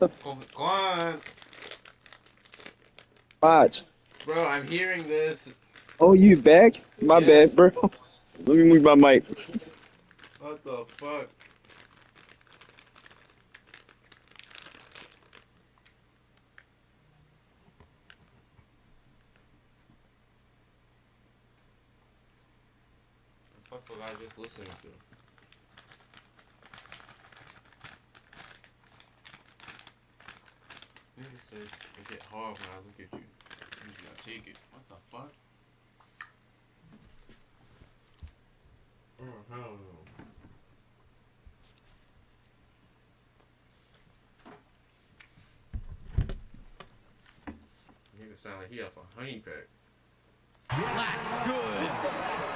Go on. Watch. Bro, I'm hearing this. Oh, you back? My Yes. bad, bro. Let me move my mic. What the fuck? The fuck was I just listening to? Nigga says it get hard when I look at you. Usually I take it. What the fuck? Oh hell no. Nigga sound like he up a honey pack. Good.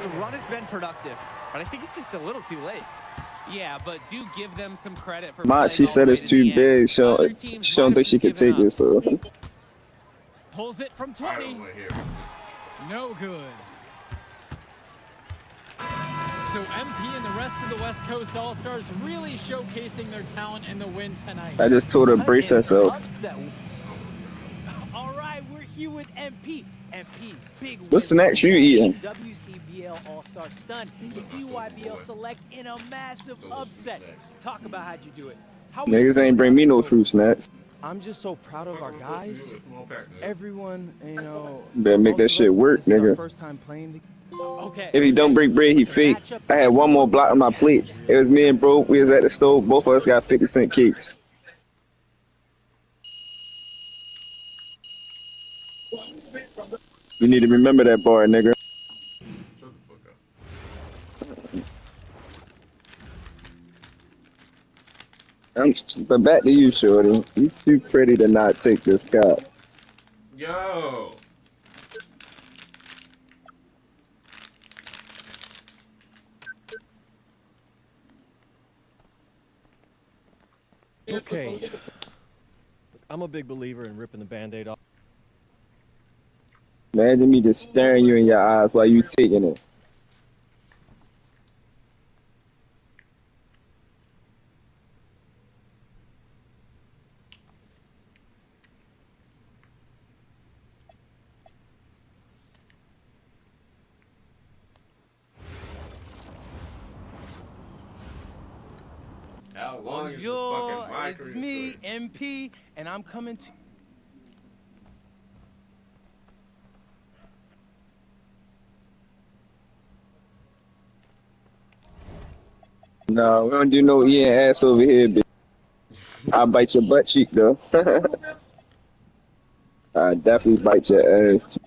The run has been productive, but I think it's just a little too late. Yeah, but do give them some credit for Ma, playing she all the said way it's to too the end. big. Other She teams don't might think have she just could given take it, so. Pulls it from I 20. don't want to hear it. No good. So MP and the rest of the West Coast All-Stars really showcasing their talent in the win tonight. I just told her brace herself. Upset. All right, we're here with MP. MP, big win. What snacks you eating? WCBL All-Star stunt. The EYBL select in a massive upset. Talk about how'd you do it. Niggas ain't bring me no fruit snacks. I'm just so proud of our guys. Everyone, you know. Better make that shit work, this is our nigga. first time playing. Okay. If he don't break bread, he fake. I had one more block on my plate. It was me and bro. We was at the stove. Both of us got 50-cent cakes. You need to remember that bar, nigga. Shut the fuck up. But back to you, shorty. You too pretty to not take this cop. Yo. Okay. I'm a big believer in ripping the Band-Aid off. Imagine me just staring you in your eyes while you taking it. How long is this Bonjour, fucking mockery it's me, story? MP, and I'm coming to... No, we don't do no eating ass over here, bitch. I'll bite your butt cheek, though. I definitely bite your ass. Too.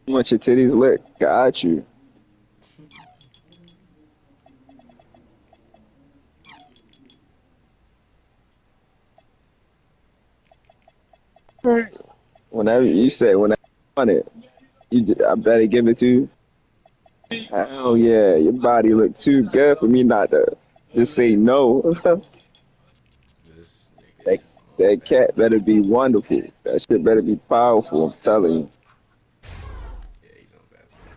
You want your titties licked? Got you. Whenever you say whenever I want it, I better give it to you. Oh yeah, your body look too good for me not to just say no. This nigga that is that cat better be wonderful. That shit better be powerful. I'm telling you. yeah, he's on that side.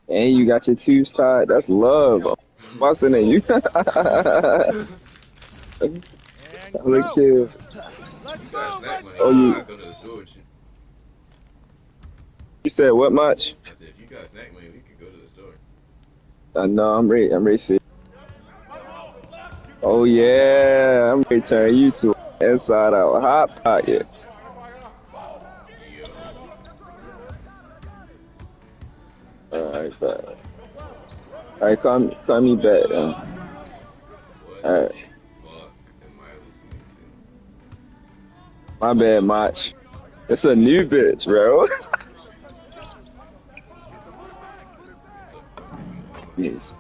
And you got your tubes tied. That's love. I'm busting at you. Look here. You got snack money. Oh, I you gotta go to the store with you. you said what much? I said, if you got snack money, we could go to the store. I know. I'm ready. I'm ready to see. Oh yeah, I'm ready to turn you to inside out hot pocket. Yo. All right, bet. All right, call me back. What All right, the fuck am I listening to? my bad, Mach. It's a new bitch, bro. What the fuck are you on? Yes.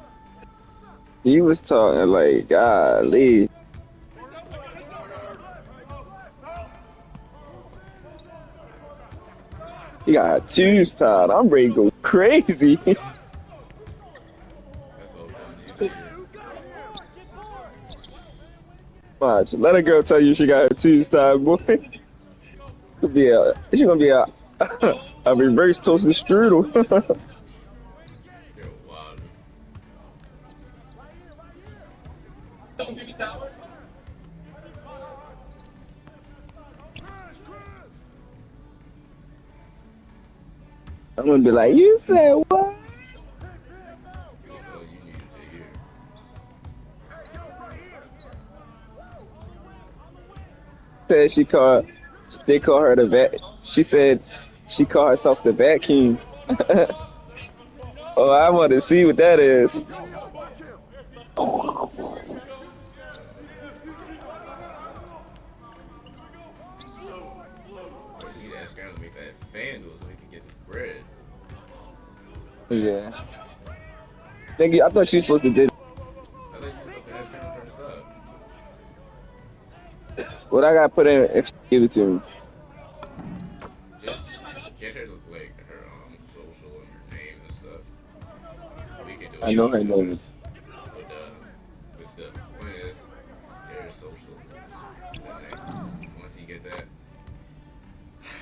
He was talking like, golly. He got her tubes tied. I'm ready to go crazy. That's so funny. Watch, let a girl tell you she got her tubes tied, boy. It's gonna be a a reverse toasted strudel. You're wild. I'm gonna be like, you said what? That's all you needed to hear. Said they call her the vat. She said she called herself the vacuum. Oh, I want to see what that is. But you need to ask around to make that FanDuel so he can get his bread. Yeah. Thank you. I thought you were supposed to do. I thought you were supposed to ask around first up. What I gotta put in if she give it to me? Just get her like her social and her name and stuff. We can do it. I know her name. But still, point is, get her social. And then once you get that,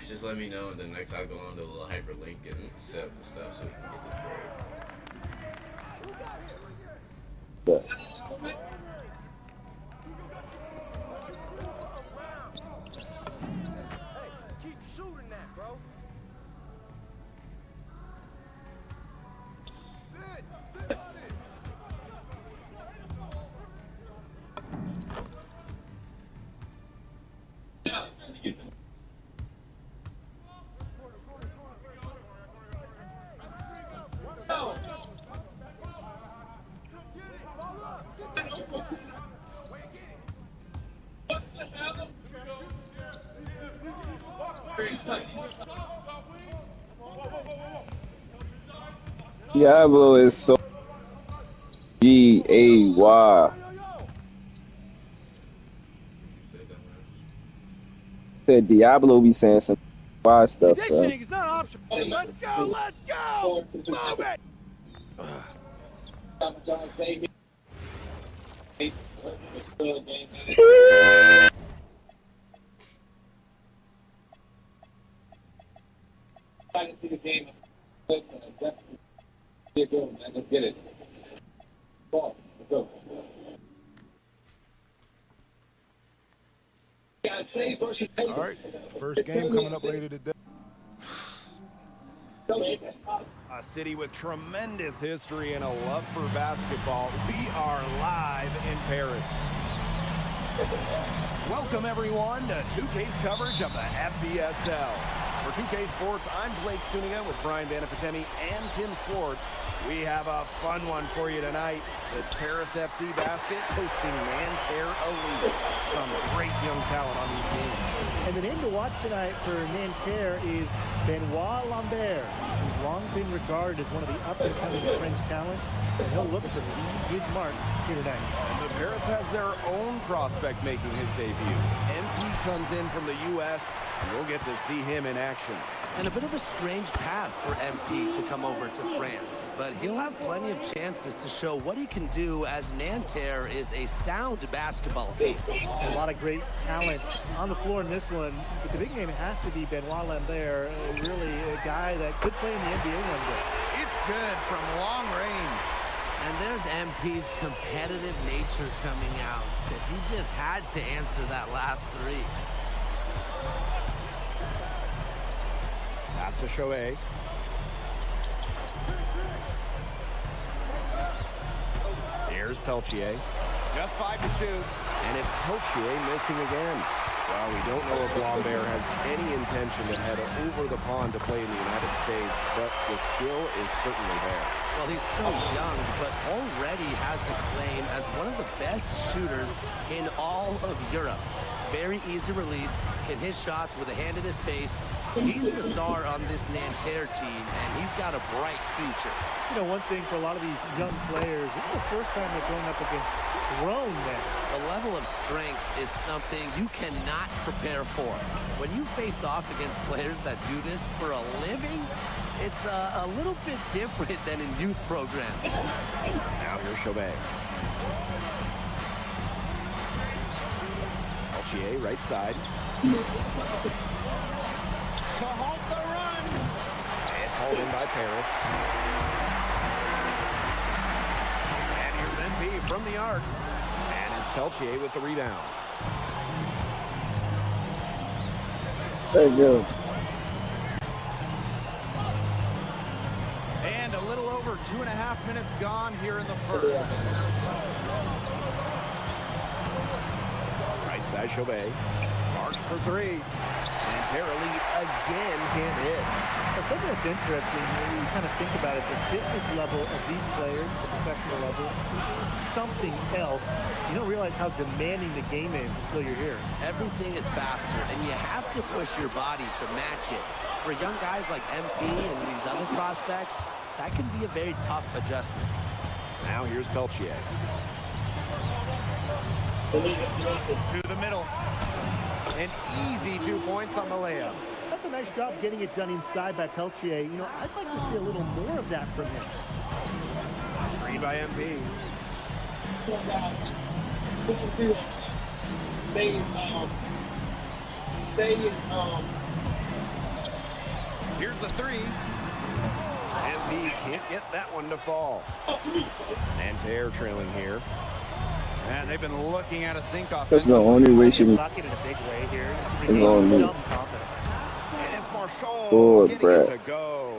just let me know, and then next I'll go on to a little hyperlink and set up the stuff so we can get this bread. But Keep shooting that, bro. Diablo is so Gay. Said Diablo be saying some wild stuff, bro. Conditioning is not optional. Let's go, let's go! Move it! Let's get it. Ball, let's go. All right, first game coming up later today. A city with tremendous history and a love for basketball. We are live in Paris. Welcome everyone to 2K's coverage of the FBSL. For 2K Sports, I'm Blake Suniga with Brian Banafitemi and Tim Swartz. We have a fun one for you tonight. It's Paris FC Basket hosting Nanterre Elite. Some great young talent on these teams. And the name to watch tonight for Nanterre is Benoit Lambert, who's long been regarded as one of the up-and-coming French talents, and he'll look to leave his mark here tonight. But Paris has their own prospect making his debut. MP comes in from the U.S., and we'll get to see him in action. And a bit of a strange path for MP to come over to France, but he'll have plenty of chances to show what he can do, as Nanterre is a sound basketball team. A lot of great talent on the floor in this one, but the big name has to be Benoit Lambert, really a guy that could play in the NBA one day. It's good from long range. And there's MP's competitive nature coming out. He just had to answer that last three. Pass to Shoei. Here's Peltier. Just 5 to shoot. And it's Peltier missing again. Well, we don't know if Lambert has any intention to head over the pond to play in the United States, but the skill is certainly there. Well, he's so young, but already has a claim as one of the best shooters in all of Europe. Very easy release, can hit shots with a hand in his face. He's the star on this Nanterre team, and he's got a bright future. You know, one thing for a lot of these young players, this is the first time they're going up against grown men. The level of strength is something you cannot prepare for. When you face off against players that do this for a living, it's a little bit different than in youth programs. Now here's Shoei. Peltier, right side. to halt the run. It's hauled in by Paris. And here's MP from the arc. And it's Peltier with the rebound. There you go. And a little over 2.5 minutes gone here in the first. Right side, Chauvet. Marks for three. And Terrelli again can't hit. Well, something that's interesting when you kind of think about it, the fitness level of these players, the professional level, it's something else. You don't realize how demanding the game is until you're here. Everything is faster, and you have to push your body to match it. For young guys like MP and these other prospects, that can be a very tough adjustment. Now here's Peltier. To the middle. An easy 2 points on the layup. That's a nice job getting it done inside by Peltier. You know, I'd like to see a little more of that from him. Screen by MP. Here's the three. MP can't get that one to fall. Nanterre trailing here. And they've been looking at a sink offense. That's the only way she can. Bucket in a big way here. It's Regain on me. some confidence. And it's Marchand Good, getting Brett. it to go.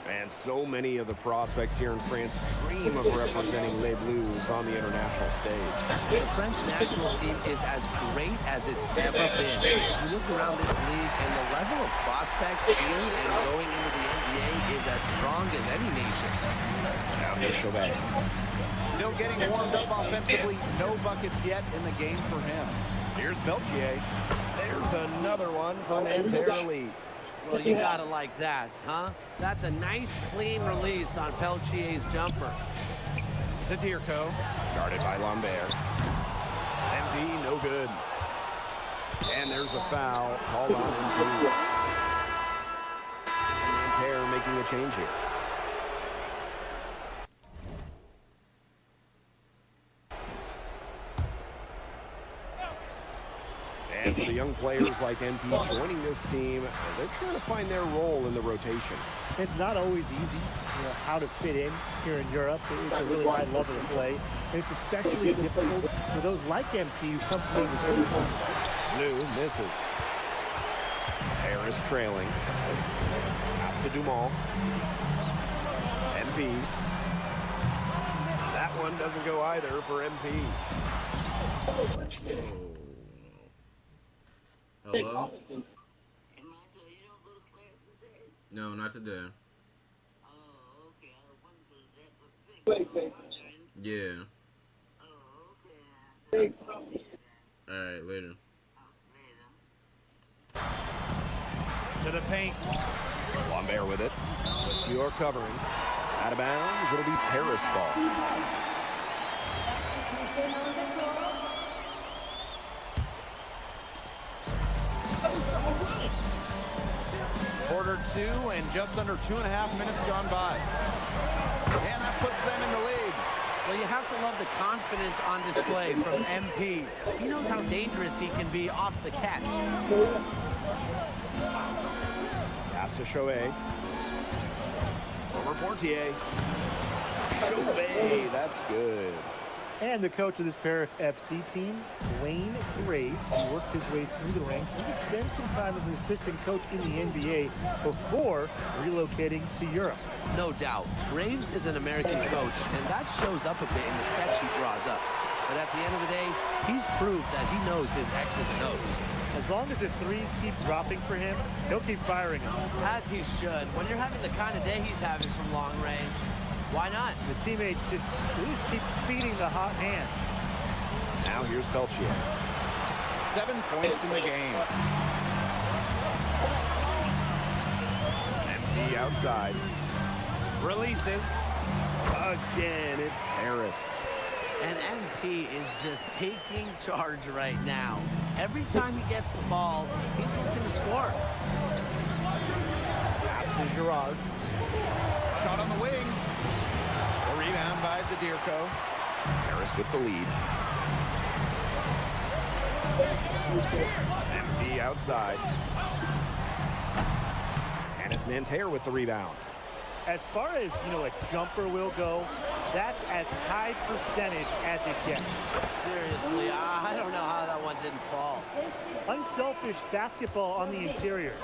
And so many of the prospects here in France dream of representing Les Bleus on the international stage. The French national team is as great as it's ever been. You look around this league, and the level of prospects here and going into the NBA is as strong as any nation. Now here's Chauvet. Still getting warmed up offensively. No buckets yet in the game for him. Here's Peltier. There's another one from Nanterre. Well, you gotta like that, huh? That's a nice, clean release on Peltier's jumper. Sadirko, guarded by Lambert. MP, no good. And there's a foul called on MP. Nanterre making a change here. And for the young players like MP joining this team, they're trying to find their role in the rotation. It's not always easy, you know, how to fit in here in Europe. It's a really high level of play. And it's especially difficult for those like MP who come from overseas. Lou misses. Harris trailing. Pass to Dumont. MP. That one doesn't go either for MP. Hello? No, not today. Yeah. Alright, later. To the paint. Lambert with it. Monsieur covering. Out of bounds. It'll be Paris ball. Quarter two and just under 2.5 minutes gone by. And that puts them in the lead. Well, you have to love the confidence on display from MP. He knows how dangerous he can be off the catch. Pass to Chauvet. Over Portier. Chauvet, that's good. And the coach of this Paris FC team, Wayne Graves, he worked his way through the ranks. He could spend some time as an assistant coach in the NBA before relocating to Europe. No doubt. Graves is an American coach, and that shows up a bit in the sets he draws up. But at the end of the day, he's proved that he knows his X's and O's. As long as the threes keep dropping for him, he'll keep firing them. As he should. When you're having the kind of day he's having from long range, why not? The teammates just keep feeding the hot hand. Now here's Peltier. 7 points in the game. MP outside. Releases. Again, it's Paris. And MP is just taking charge right now. Every time he gets the ball, he's looking to score. Pass to Girard. Shot on the wing. A rebound by Sadirko. Paris with the lead. MP outside. And it's Nanterre with the rebound. As far as, a jumper will go, that's as high percentage as it gets. Seriously, I don't know how that one didn't fall. Unselfish basketball on the interior.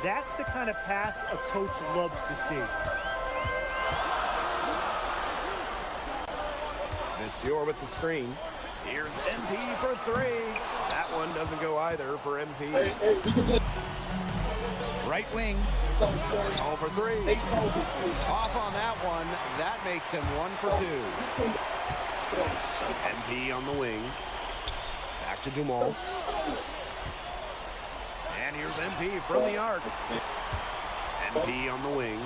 That's the kind of pass a coach loves to see. Monsieur with the screen. Here's MP for three. That one doesn't go either for MP. Right wing. All for three. Off on that one. That makes him 1 for 2. MP on the wing. Back to Dumont. And here's MP from the arc. MP on the wing.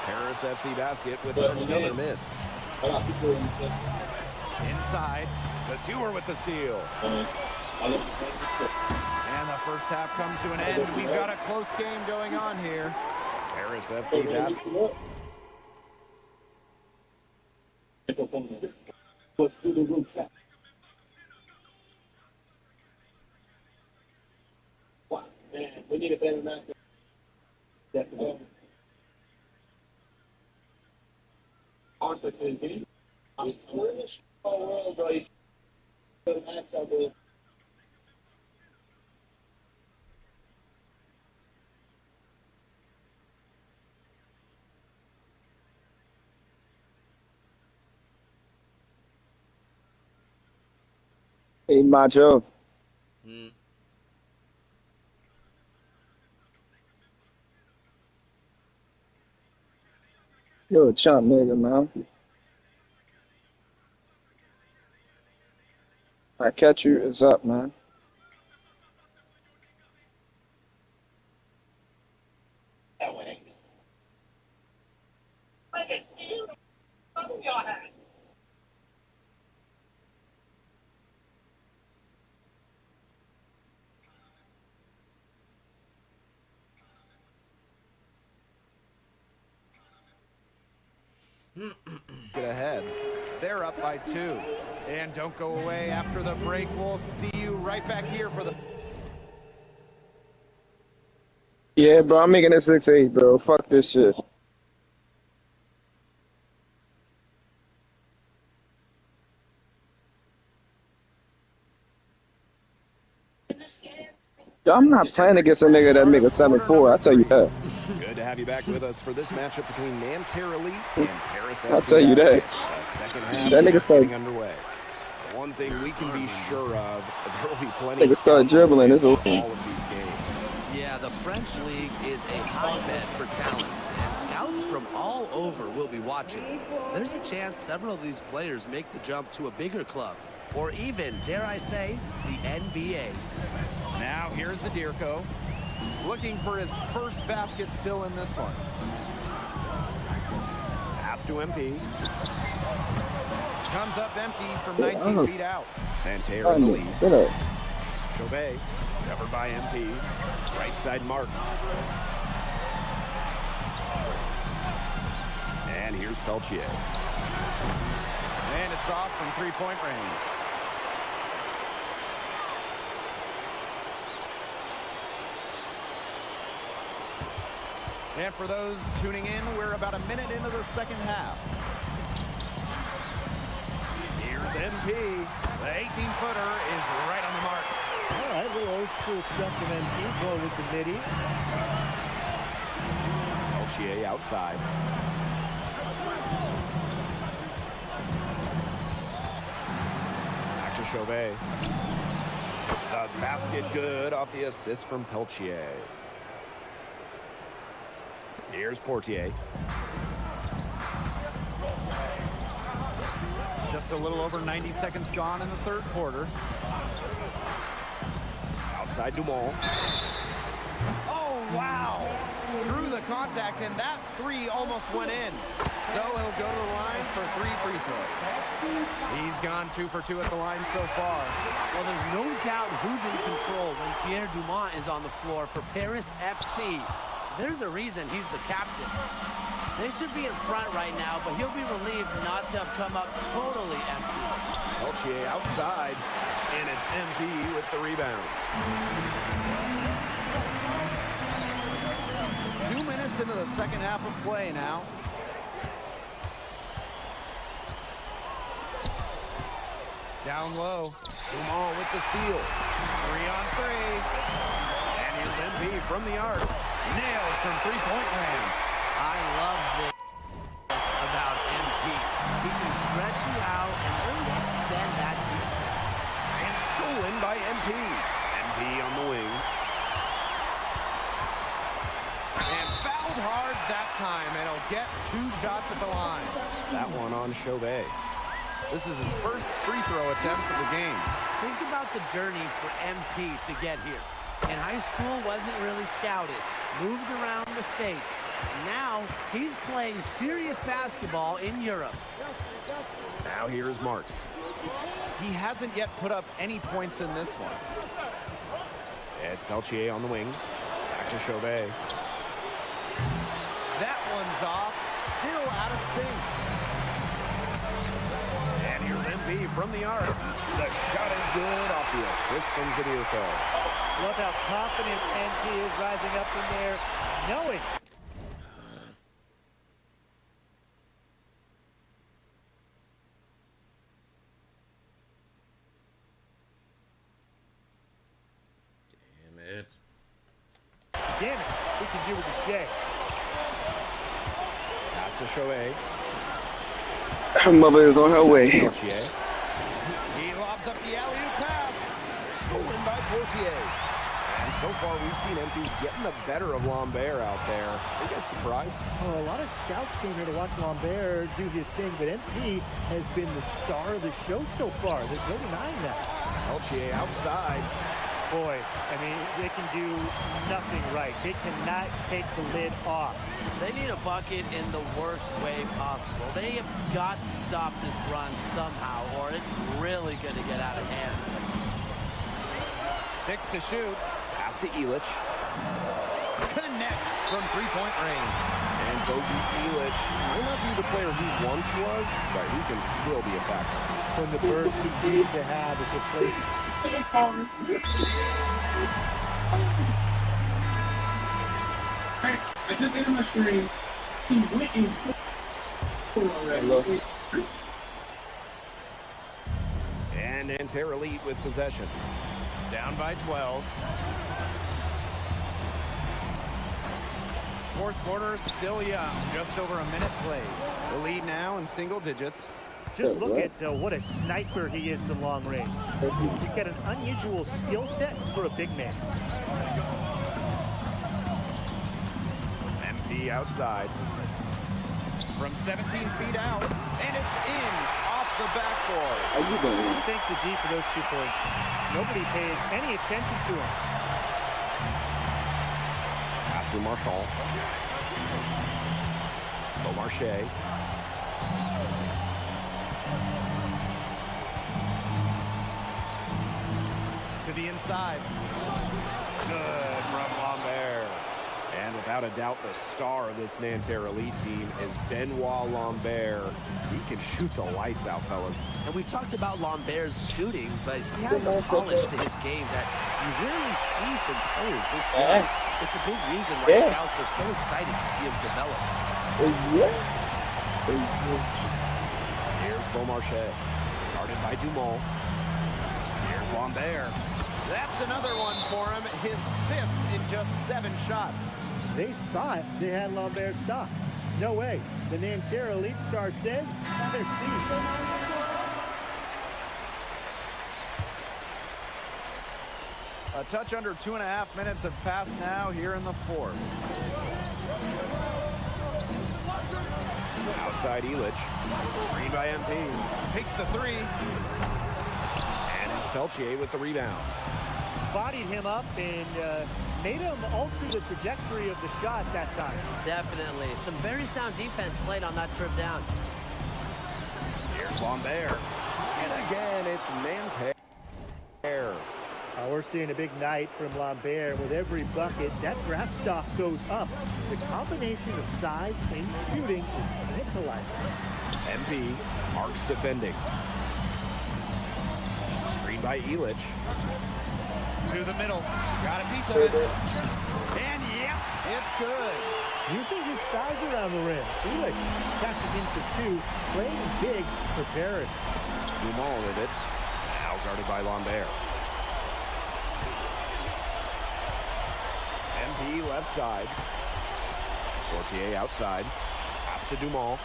Paris FC basket with another miss. Inside, Monsieur with the steal. And the first half comes to an end. We've got a close game going on here. Paris FC basket. We need a better matchup. Definitely. Opportunity. We're in a small world, right? The matchup with. Hey, Macho. You're a chump nigga, man. I catch you. It's up, man. Get ahead. They're up by 2. And don't go away after the break. We'll see you right back here for the... Yeah, bro, I'm making it 6-8, bro. Fuck this shit. Yo, I'm not playing against a nigga that make a 7-4. I tell you that. Good to have you back with us for this matchup between Nanterre Elite and Paris FC. I'll tell you that. The second half That nigga is started getting underway. One thing we can be sure of, there will be plenty nigga started dribbling. It's all over. of these games. Yeah, the French league is a hotbed for talent, and scouts from all over will be watching. There's a chance several of these players make the jump to a bigger club, or even, dare I say, the NBA. Now here's Zadirko, looking for his first basket still in this one. Pass to MP. Comes up empty from 19 feet out. Nanterre in the lead. Chauvet, covered by MP. Right side marks. And here's Peltier. And it's off from three-point range. And for those tuning in, we're about a minute into the second half. Here's MP. The 18-footer is right on the mark. All right, a little old school stuff from MP. Go with the midi. Peltier outside. Back to Chauvet. The basket good off the assist from Peltier. Here's Portier. Just a little over 90 seconds gone in the third quarter. Outside Dumont. Oh, wow. Through the contact, and that three almost went in. So he'll go to the line for 3 free throws. He's gone 2 for 2 at the line so far. Well, there's no doubt who's in control when Pierre Dumont is on the floor for Paris FC. There's a reason he's the captain. They should be in front right now, but he'll be relieved not to have come up totally empty. Peltier outside, and it's MP with the rebound. into the second half of play now. Down low. Dumont with the steal. 3-on-3. And here's MP from the arc. Nailed from three-point land. I love this about MP. He can stretch you out and really extend that defense. And stolen by MP. MP on the wing. And fouled hard that time, and he'll get 2 shots at the line. That one on Chauvet. This is his first free throw attempts of the game. Think about the journey for MP to get here. In high school, wasn't really scouted. Moved around the States. Now, he's playing serious basketball in Europe. Now here's Marks. He hasn't yet put up any points in this one. It's Peltier on the wing. Back to Chauvet. That one's off. Still out of sync. And here's MP from the arc. The shot is good off the assist from Zadirko. Love how confident NP is rising up from there, knowing. Damn it. Damn it, we can do with the J. Pass to Chauvet. Her mother is on her way. Portier. He lobs up the alley-oop pass. Stolen by Portier. And so far, we've seen MP getting the better of Lambert out there. Are you guys surprised? Oh, a lot of scouts came here to watch Lambert do his thing, but MP has been the star of the show so far. There's no denying that. Peltier outside. Boy, I mean, they can do nothing right. They cannot take the lid off. They need a bucket in the worst way possible. They have got to stop this run somehow, or it's really going to get out of hand. 6 to shoot. Pass to Elich. Connects from three-point range. And Bogey Elich might not be the player he once was, but he can still be a factor. When the burst he needs to have is a play. I just ate my screen. He went and already. And Nanterre Elite with possession. Down by 12. Fourth quarter still young. Just over a minute played. The lead now in single digits. Just look at what a sniper he is to long range. He's got an unusual skill set for a big man. MP outside. From 17 feet out. And it's in off the backboard. I think the D for those 2 points. Nobody paid any attention to him. Pass to Marshall. Beaumarchais. To the inside. Good from Lambert. And without a doubt, the star of this Nanterre Elite team is Benoit Lambert. He can shoot the lights out, fellas. And we've talked about Lambert's shooting, but he has a polish to his game that you rarely see from players this young. It's a big reason why scouts are so excited to see him develop. Here's Beaumarchais. Guarded by Dumont. Here's Lambert. That's another one for him. His 5th in just 7 shots. They thought they had Lambert stopped. No way. The Nanterre Elite star says they're seized. A touch under 2.5 minutes have passed now here in the 4th. Outside Elich. Screen by MP. Takes the 3. And it's Peltier with the rebound. Bodied him up and made him alter the trajectory of the shot that time. Definitely. Some very sound defense played on that trip down. Here's Lambert. And again, it's Nanterre. We're seeing a big night from Lambert. With every bucket, that draft stock goes up. The combination of size and shooting is tantalizing. MP, Marks defending. Screen by Elich. To the middle. Got a piece of it. And, yep, It's good. Using his size around the rim. Felix cashing in for two, playing big for Paris. Dumont with it. Now guarded by Lambert. MP left side. Fortier outside. Pass to Dumont.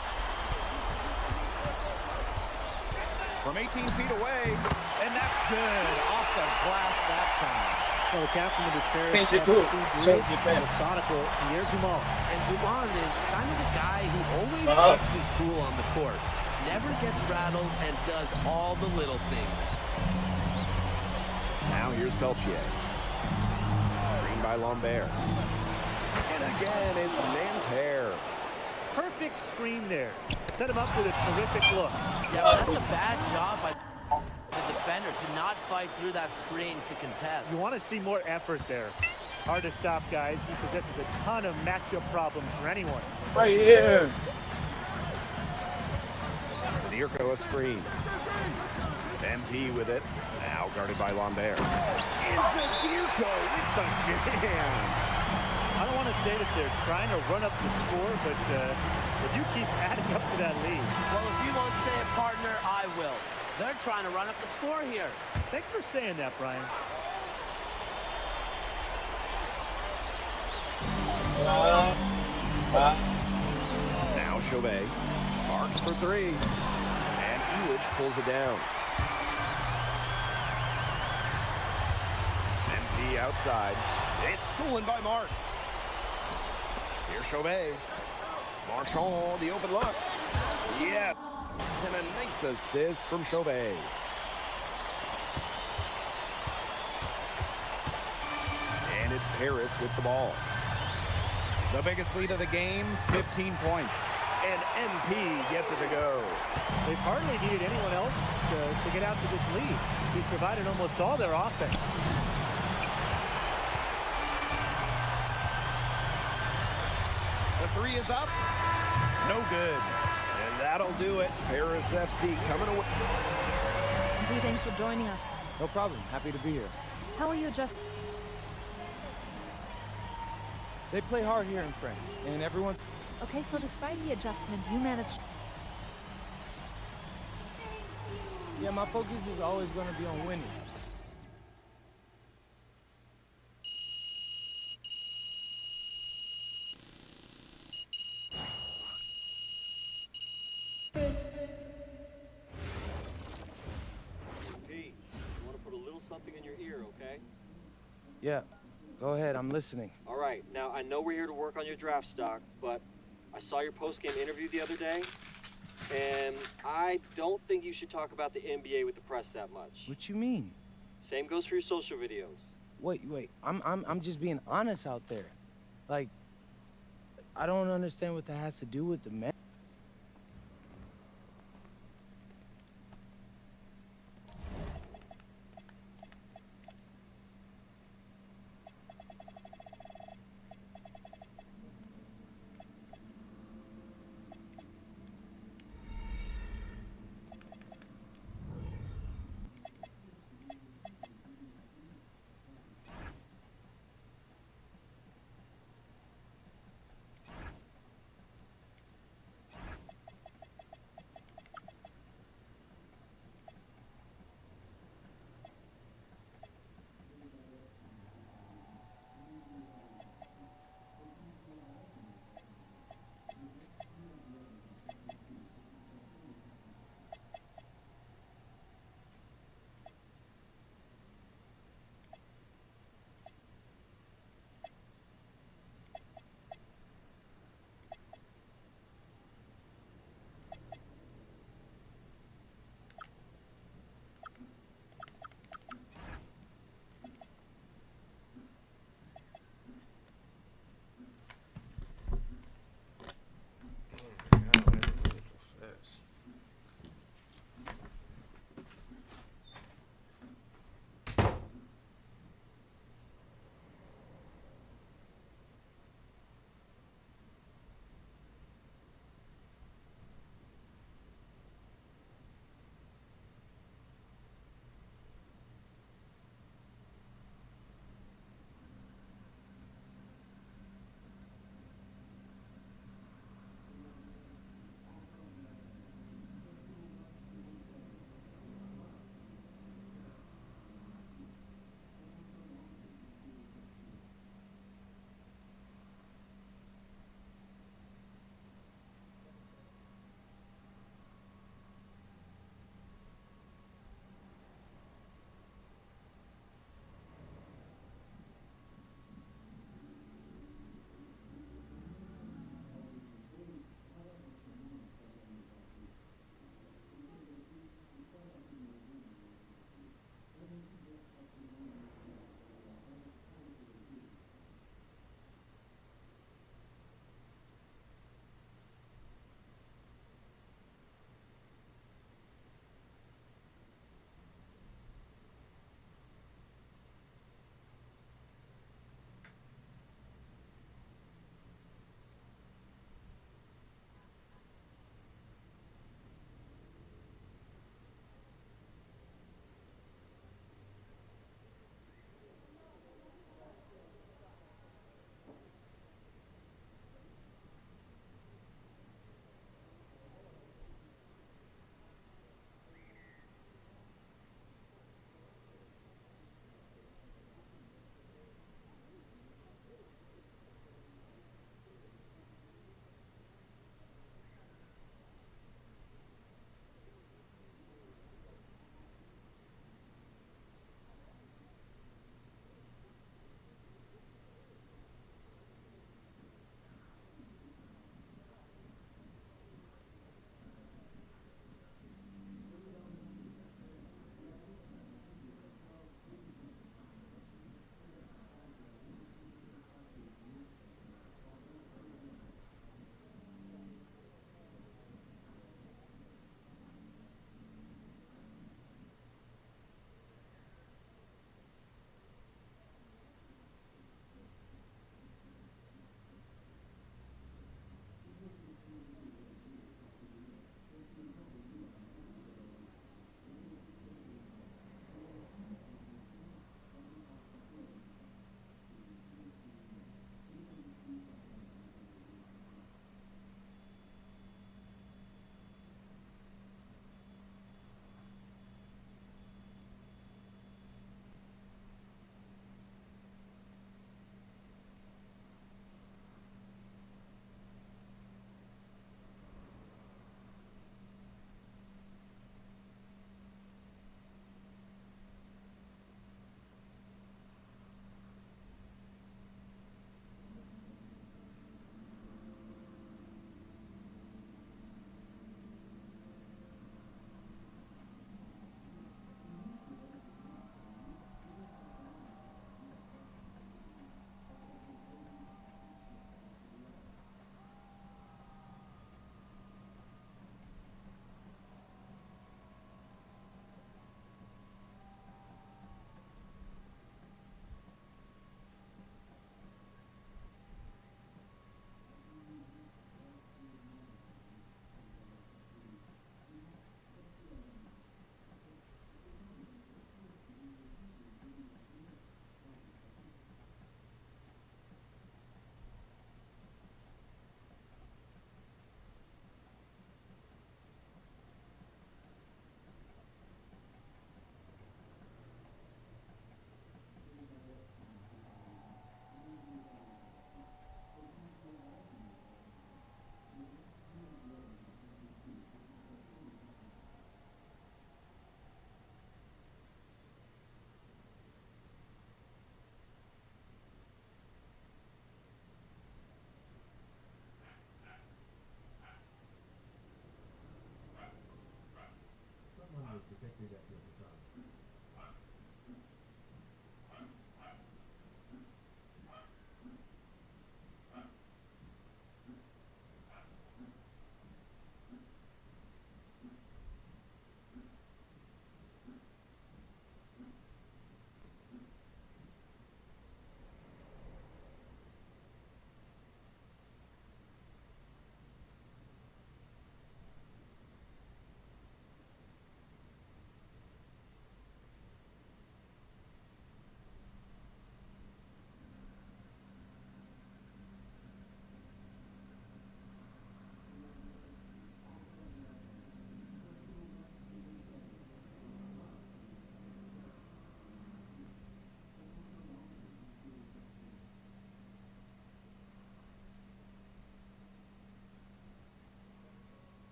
From 18 feet away. And that's good. Off the glass that time. Well, the captain of this Paris Pinch it cool. FC So group, you can. methodical Pierre Dumont. And Dumont is kind of the guy who always keeps his cool on the court. Never gets rattled and does all the little things. Now here's Peltier. Screen by Lambert. And again, it's Nanterre. Perfect screen there. Set him up with a terrific look. Yeah, but that's a bad job by the defender to not fight through that screen to contest. You want to see more effort there. Hard to stop, guys. He possesses a ton of matchup problems for anyone. Right here. Zirko a screen. MP with it. Now guarded by Lambert. And Zirko with the jam. I don't want to say that they're trying to run up the score, but if you keep adding up to that lead. Well, if you won't say it, partner, I will. They're trying to run up the score here. Thanks for saying that, Brian. Now Chauvet. Marks for three. And Elich pulls it down. MP outside. It's stolen by Marks. Here's Chauvet. Marchand, the open look. Yeah. And a nice assist from Chauvet. And it's Paris with the ball. The biggest lead of the game, 15 points. And MP gets it to go. They've hardly needed anyone else to get out to this lead. He's provided almost all their offense. The three is up. No good. And that'll do it. Paris FC coming away. MP, thanks for joining us. No problem. Happy to be here. How are you adjusting? They play hard here in France, and everyone... Okay, so despite the adjustment, you managed... Yeah, my focus is always going to be on winning. Pete, I want to put a little something in your ear, okay? Yeah, go ahead. I'm listening. All right, now I know we're here to work on your draft stock, but I saw your post-game interview the other day, and I don't think you should talk about the NBA with the press that much. What you mean? Same goes for your social videos. Wait. I'm just being honest out there. Like, I don't understand what that has to do with the men.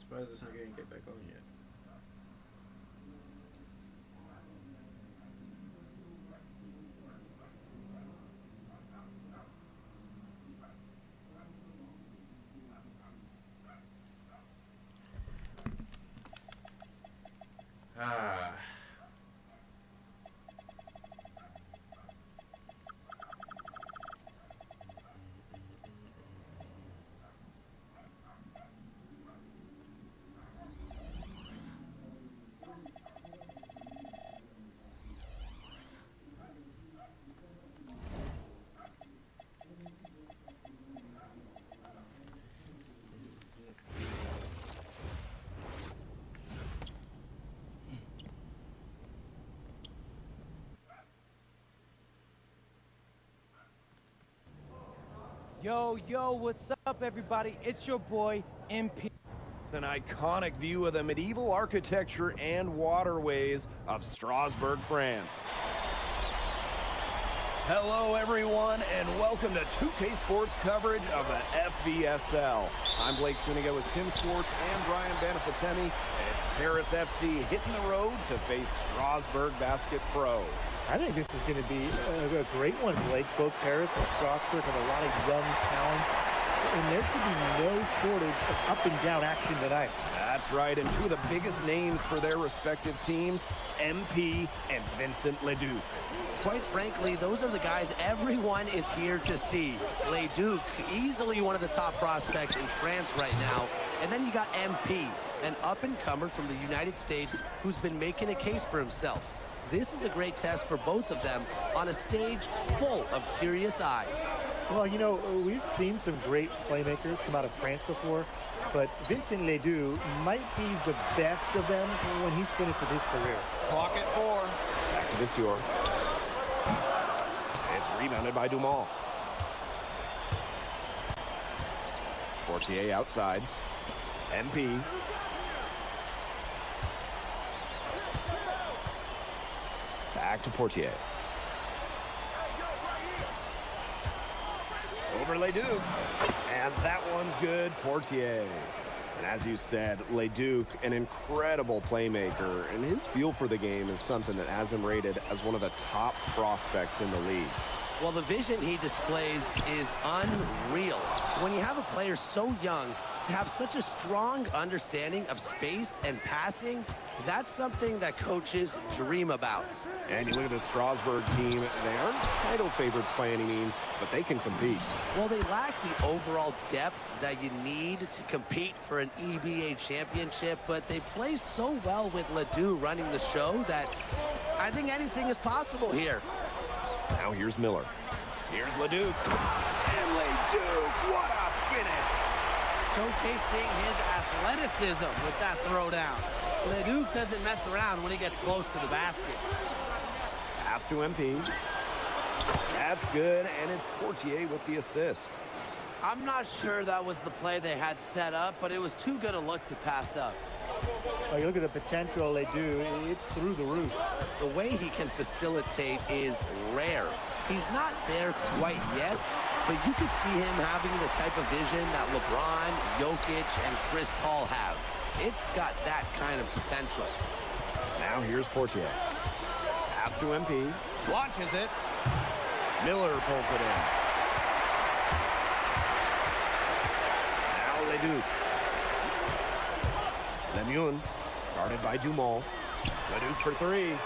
surprised this nigga didn't get back on yet. Ah. Yo, what's up, everybody? It's your boy, MP. An iconic view of the medieval architecture and waterways of Strasbourg, France. Hello, everyone, and welcome to 2K Sports coverage of the FBSL. I'm Blake Suniga with Tim Swartz and Brian Banafitemi. It's Paris FC hitting the road to face Strasbourg Basket Pro. I think this is going to be a great one, Blake. Both Paris and Strasbourg have a lot of young talent, and there should be no shortage of up and down action tonight. That's right, and two of the biggest names for their respective teams, MP and Vincent Leduc. Quite frankly, those are the guys everyone is here to see. Leduc, easily one of the top prospects in France right now. And then you got MP, an up-and-comer from the United States who's been making a case for himself. This is a great test for both of them on a stage full of curious eyes. Well, you know, we've seen some great playmakers come out of France before, but Vincent Ledoux might be the best of them when he's finished with his career. Clock at 4. Back to Visteur. It's rebounded by Dumont. Portier outside. MP. Back to Portier. Over Leduc. And that one's good, Portier. And as you said, Leduc, an incredible playmaker, and his feel for the game is something that has him rated as one of the top prospects in the league. Well, the vision he displays is unreal. When you have a player so young to have such a strong understanding of space and passing, that's something that coaches dream about. And you look at the Strasbourg team, they aren't title favorites by any means, but they can compete. Well, they lack the overall depth that you need to compete for an EBA championship, but they play so well with Ledoux running the show that I think anything is possible here. Now here's Miller. Here's Leduc. And Leduc, what a finish! Showcasing his athleticism with that throwdown. Leduc doesn't mess around when he gets close to the basket. Pass to MP. That's good, and it's Portier with the assist. I'm not sure that was the play they had set up, but it was too good a look to pass up. Well, you look at the potential they do, it's through the roof. The way he can facilitate is rare. He's not there quite yet, but you can see him having the type of vision that LeBron, Jokic, and Chris Paul have. It's got that kind of potential. Now here's Portier. Pass to MP. Launches it. Miller pulls it in. Now Leduc. Lemoun, guarded by Dumont. Leduc for 3.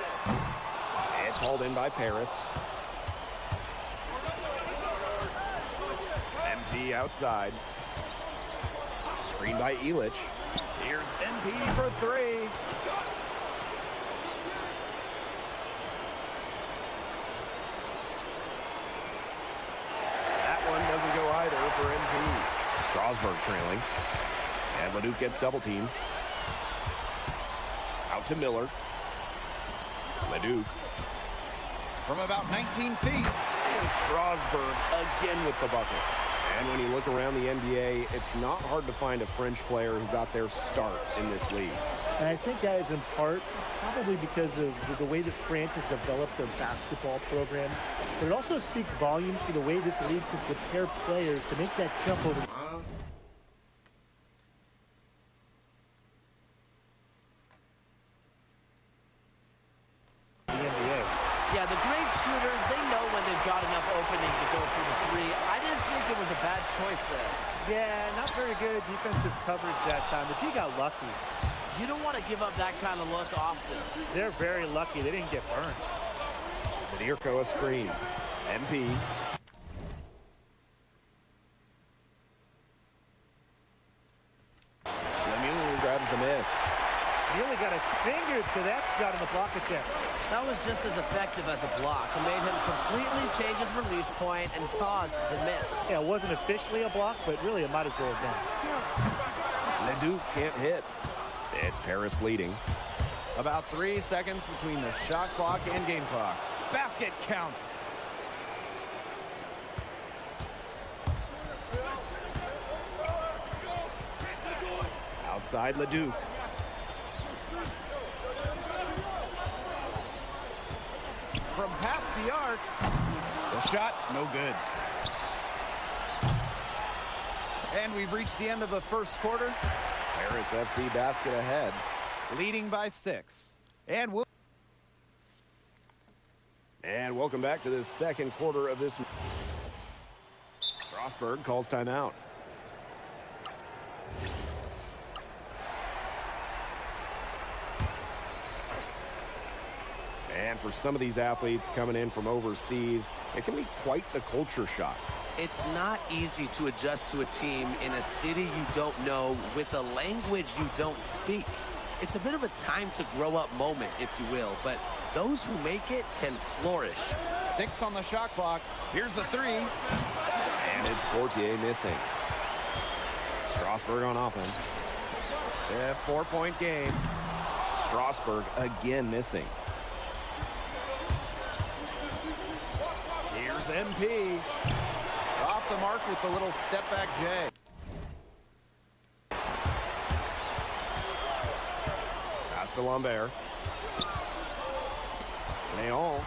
It's hauled in by Paris. MP outside. Screen by Illich. Here's MP for 3. That one doesn't go either for MP. Strasbourg trailing. And Leduc gets double teamed. Out to Miller. Leduc. From about 19 feet. And Strasbourg again with the bucket. And when you look around the NBA, it's not hard to find a French player who got their start in this league. And I think that is in part probably because of the way that France has developed their basketball program. But it also speaks volumes for the way this league can prepare players to make that jump over. got enough opening to go for the three. I didn't think it was a bad choice there. Yeah, not very good defensive coverage that time. The T got lucky. You don't want to give up that kind of look often. They're very lucky they didn't get burned. Zadirko a screen. MP. Lemieux grabs the miss. Nearly got a finger to that shot in the block attempt. That was just as effective as a block. It made him completely change his release point and caused the miss. Yeah, it wasn't officially a block, but really it might as well have been. Leduc can't hit. It's Paris leading. About 3 seconds between the shot clock and game clock. Basket counts. Outside Leduc. From past the arc. The shot, no good. And we've reached the end of the first quarter. Paris FC basket ahead, leading by 6. And welcome back to the second quarter of this. Strasburg calls timeout. And for some of these athletes coming in from overseas, it can be quite the culture shock. It's not easy to adjust to a team in a city you don't know with a language you don't speak. It's a bit of a time to grow up moment, if you will, but those who make it can flourish. 6 on the shot clock. Here's the 3. And it's Portier missing. Strasburg on offense. A 4-point game. Strasburg again missing. Here's MP. Off the mark with the little step back J. Pass to Lambert. Leon.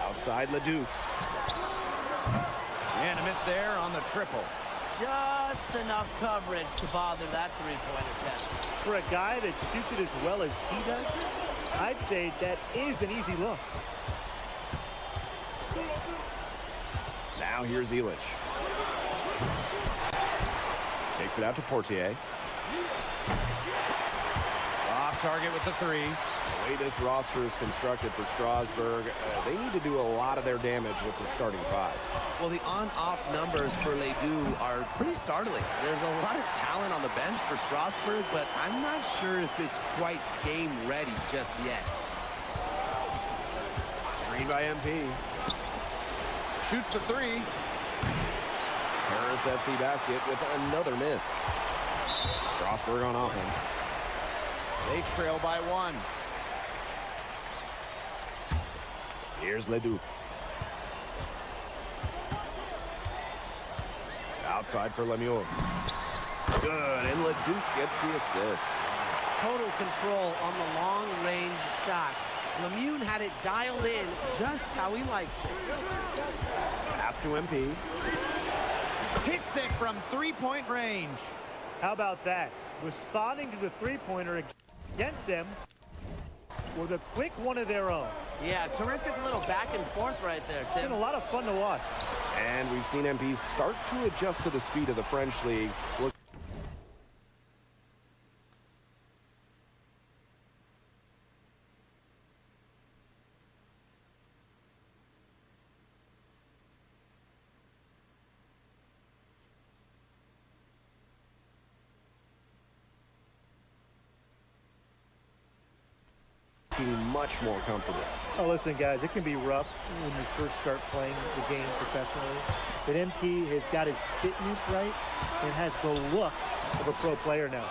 Outside Leduc. And a miss there on the triple. Just enough coverage to bother that three-point attempt. For a guy that shoots it as well as he does, I'd say that is an easy look. Now here's Illich. Takes it out to Portier. Off target with the 3. The way this roster is constructed for Strasburg, they need to do a lot of their damage with the starting 5. Well, the on-off numbers for Ledoux are pretty startling. There's a lot of talent on the bench for Strasburg, but I'm not sure if it's quite game ready just yet. Screen by MP. Shoots the 3. Paris FC basket with another miss. Strasburg on offense. They trail by 1. Here's Leduc. Outside for Lemieux. Good, and Leduc gets the assist. Total control on the long-range shots. Lemieux had it dialed in just how he likes it. Pass to MP. Hits it from 3-point range. How about that? Responding to the three-pointer against them with a quick one of their own. Yeah, terrific little back and forth right there, Tim. It's been a lot of fun to watch. And we've seen MP start to adjust to the speed of the French league. Look. Much more comfortable. Oh, listen, guys, it can be rough when you first start playing the game professionally. But MP has got his fitness right and has the look of a pro player now.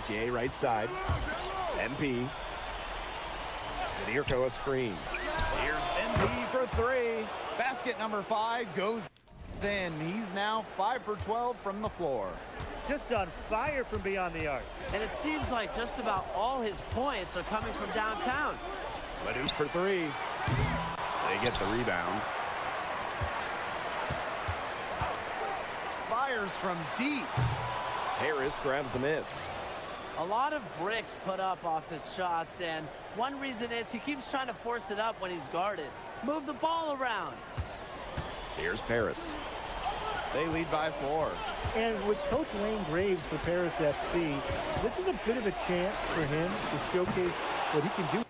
Portier right side. MP. Zadirko a screen. Here's MP for three. Basket number 5 goes in. He's now 5 for 12 from the floor. Just on fire from beyond the arc. And it seems like just about all his points are coming from downtown. Leduc for three. They get the rebound. Fires from deep. Harris grabs the miss. A lot of bricks put up off his shots, and one reason is he keeps trying to force it up when he's guarded. Move the ball around. Here's Paris. They lead by 4. And with Coach Wayne Graves for Paris FC, this is a bit of a chance for him to showcase what he can do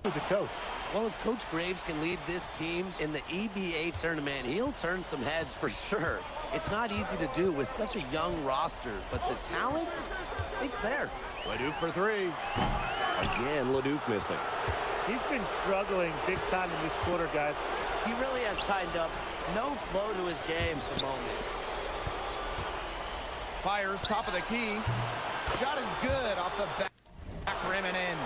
as a coach. Well, if Coach Graves can lead this team in the EBA tournament, he'll turn some heads for sure. It's not easy to do with such a young roster, but the talent, it's there. Leduc for three. Again, Leduc missing. He's been struggling big time in this quarter, guys. He really has tightened up. No flow to his game at the moment. Fires top of the key. Shot is good off the back rim and in.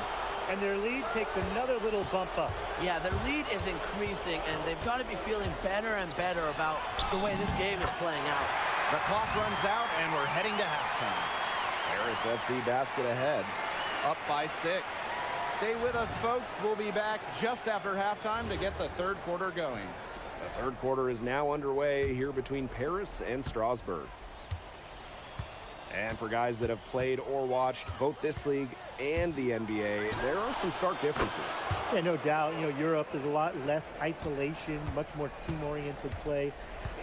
And their lead takes another little bump up. Yeah, their lead is increasing, and they've got to be feeling better and better about the way this game is playing out. The clock runs out, and we're heading to halftime. Paris FC basket ahead, up by 6. Stay with us, folks. We'll be back just after halftime to get the third quarter going. The third quarter is now underway here between Paris and Strasbourg. And for guys that have played or watched both this league and the NBA, there are some stark differences. Yeah, no doubt. You know, Europe, there's a lot less isolation, much more team-oriented play.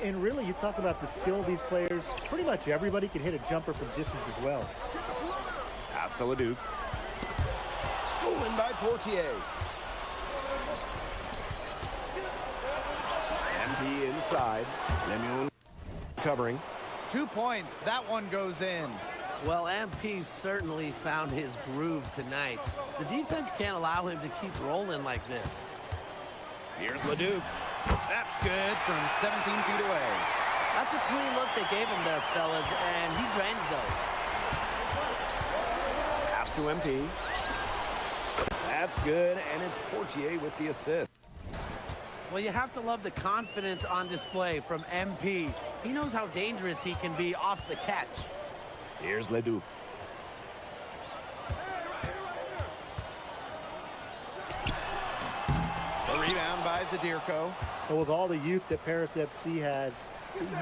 And really, you talk about the skill of these players, pretty much everybody can hit a jumper from distance as well. Pass to Leduc. Stolen by Portier. MP inside. Lemuel covering. 2 points. That one goes in. Well, MP certainly found his groove tonight. The defense can't allow him to keep rolling like this. Here's Leduc. That's good from 17 feet away. That's a clean look they gave him there, fellas, and he drains those. Pass to MP. That's good, and it's Portier with the assist. Well, you have to love the confidence on display from MP. He knows how dangerous he can be off the catch. Here's Leduc. The rebound by Zadirko. Well, with all the youth that Paris FC has,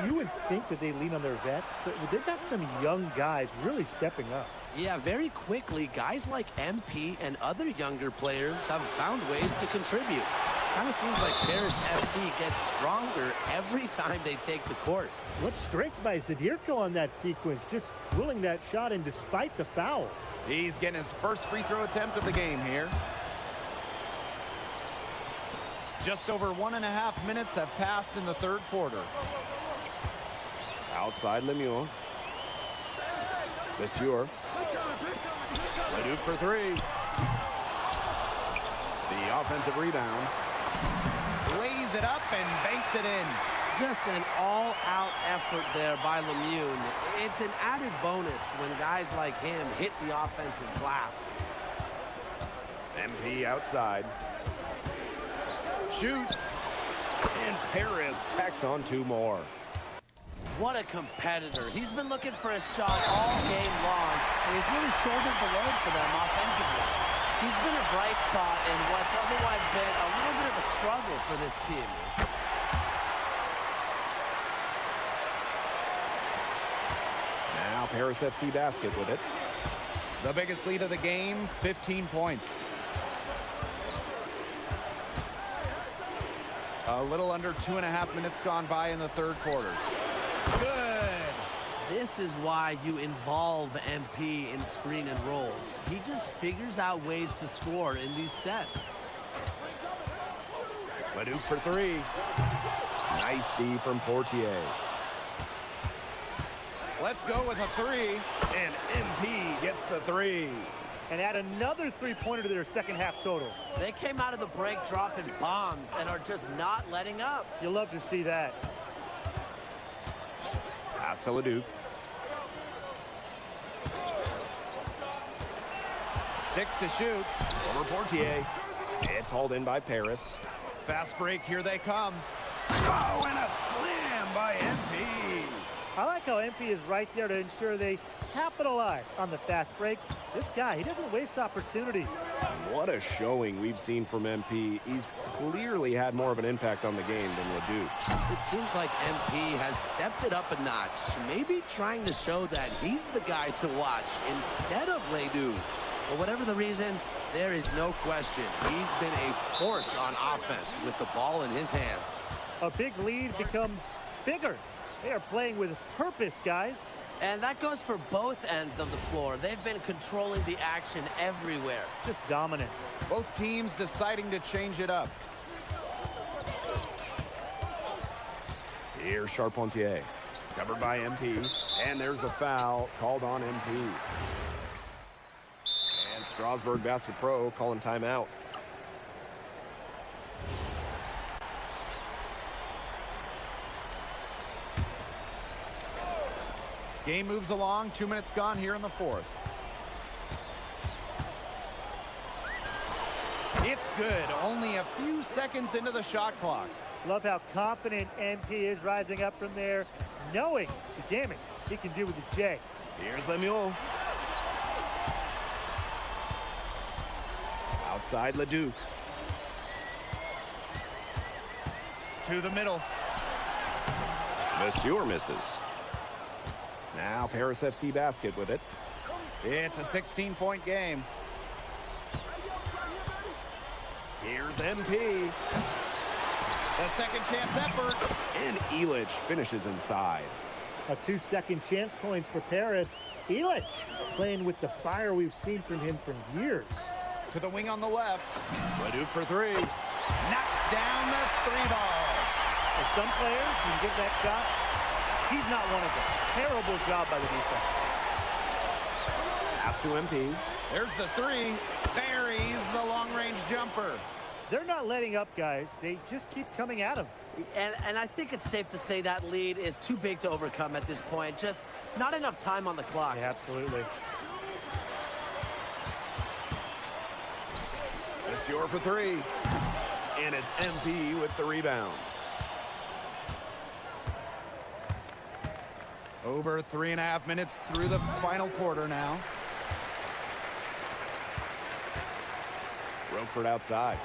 you would think that they lean on their vets, but they've got some young guys really stepping up. Yeah, very quickly, guys like MP and other younger players have found ways to contribute. Kind of seems like Paris FC gets stronger every time they take the court. What strength by Zadirko on that sequence, just willing that shot in despite the foul. He's getting his first free throw attempt of the game here. Just over 1.5 minutes have passed in the third quarter. Outside Lemuel. Monsieur. Leduc for three. The offensive rebound. Lays it up and banks it in. Just an all-out effort there by Lemieux. It's an added bonus when guys like him hit the offensive glass. MP outside. Shoots. And Paris tacks on 2 more. What a competitor. He's been looking for a shot all game long, and he's really shouldered the load for them offensively. He's been a bright spot in what's otherwise been a little bit of a struggle for this team. Now Paris FC basket with it. The biggest lead of the game, 15 points. A little under 2.5 minutes gone by in the third quarter. Good. This is why you involve MP in screen and rolls. He just figures out ways to score in these sets. Leduc for three. Nice D from Portier. Let's go with a three. And MP gets the three. And add another three-pointer to their second half total. They came out of the break dropping bombs and are just not letting up. You'll love to see that. Pass to Leduc. 6 to shoot. Over Portier. It's hauled in by Paris. Fast break, here they come. Oh, and a slam by MP. I like how MP is right there to ensure they capitalize on the fast break. This guy, he doesn't waste opportunities. What a showing we've seen from MP. He's clearly had more of an impact on the game than Ledoux. It seems like MP has stepped it up a notch, maybe trying to show that he's the guy to watch instead of Ledoux. But whatever the reason, there is no question he's been a force on offense with the ball in his hands. A big lead becomes bigger. They are playing with purpose, guys. And that goes for both ends of the floor. They've been controlling the action everywhere. Just dominant. Both teams deciding to change it up. Here's Charpentier, covered by MP, and there's a foul called on MP. And Strasburg Basket Pro calling timeout. Game moves along, 2 minutes gone here in the fourth. It's good, only a few seconds into the shot clock. Love how confident MP is rising up from there, knowing the damage he can do with the J. Here's Lemuel. Outside Leduc. To the middle. Monsieur misses. Now Paris FC basket with it. It's a 16-point game. Here's MP. The second chance effort. And Elich finishes inside. A 2-second chance points for Paris. Elich playing with the fire we've seen from him for years. To the wing on the left. Leduc for three. Knocks down the three ball. For some players, you can give that shot. He's not one of them. Terrible job by the defense. Pass to MP. There's the three. Buries the long-range jumper. They're not letting up, guys. They just keep coming at him. And I think it's safe to say that lead is too big to overcome at this point. Just not enough time on the clock. Yeah, absolutely. Monsieur for three. And it's MP with the rebound. Over 3.5 minutes through the final quarter now. Roquefort outside.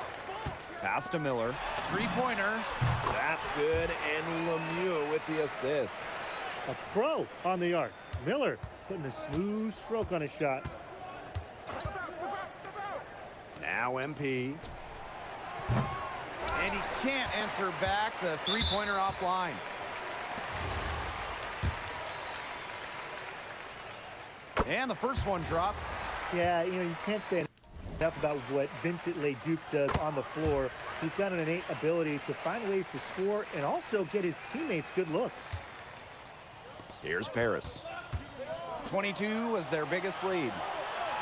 Pass to Miller. Three-pointer. That's good. And Lemieux with the assist. A pro on the arc. Miller putting a smooth stroke on his shot. Now MP. And he can't answer back the three-pointer offline. And the first one drops. Yeah, you know, you can't say enough about what Vincent Leduc does on the floor. He's got an innate ability to find ways to score and also get his teammates good looks. Here's Paris. 22 was their biggest lead.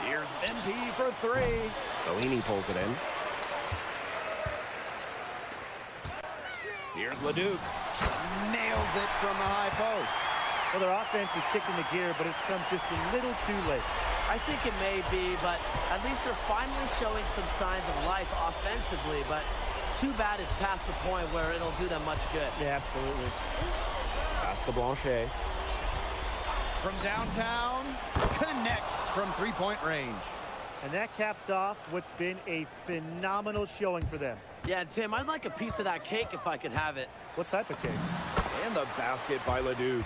Here's MP for three. Bellini pulls it in. Here's Leduc. Nails it from the high post. Well, their offense is kicking the gear, but it's come just a little too late. I think it may be, but at least they're finally showing some signs of life offensively. But too bad it's past the point where it'll do them much good. Yeah, absolutely. Pass to Blanchet. From downtown, connects from three-point range. And that caps off what's been a phenomenal showing for them. Yeah, Tim, I'd like a piece of that cake if I could have it. What type of cake? And the basket by Leduc.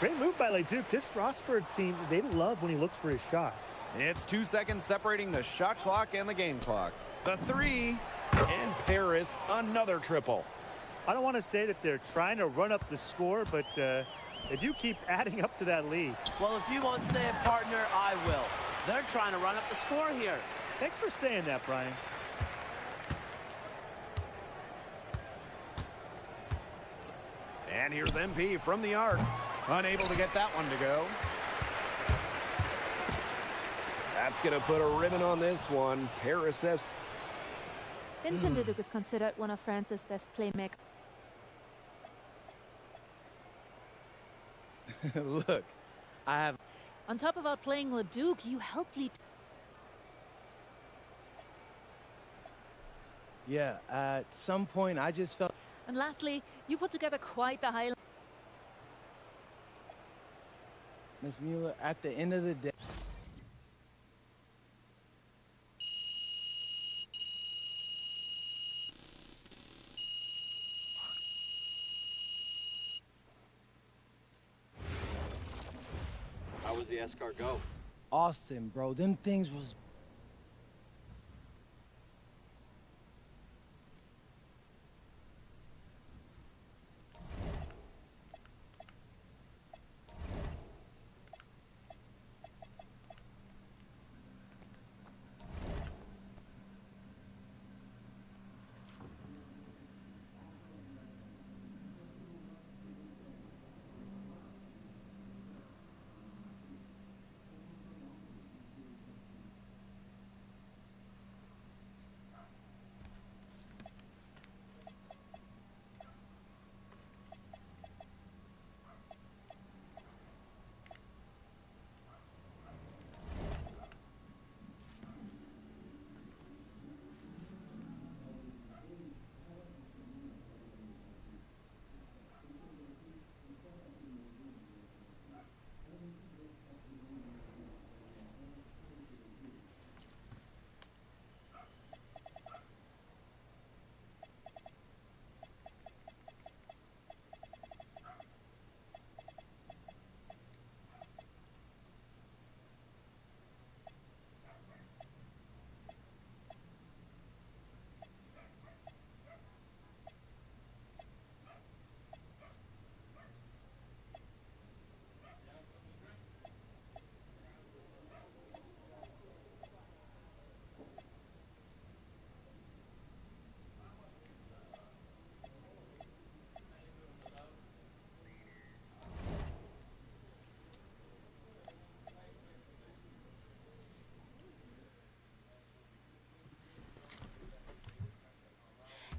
Great move by Leduc. This Strasburg team, they love when he looks for his shot. It's 2 seconds separating the shot clock and the game clock. The three, and Paris, another triple. I don't want to say that they're trying to run up the score, but they do keep adding up to that lead. Well, if you won't say it, partner, I will. They're trying to run up the score here. Thanks for saying that, Brian. And here's MP from the arc. Unable to get that one to go. That's going to put a ribbon on this one. Paris says. Vincent Leduc is considered one of France's best playmakers. Look, I have. On top of outplaying Leduc, you helped lead. Yeah, at some point I just felt... And lastly, you put together quite the highlight. Ms. Mueller, at the end of the day... How was the S-car go? Austin, bro, them things was...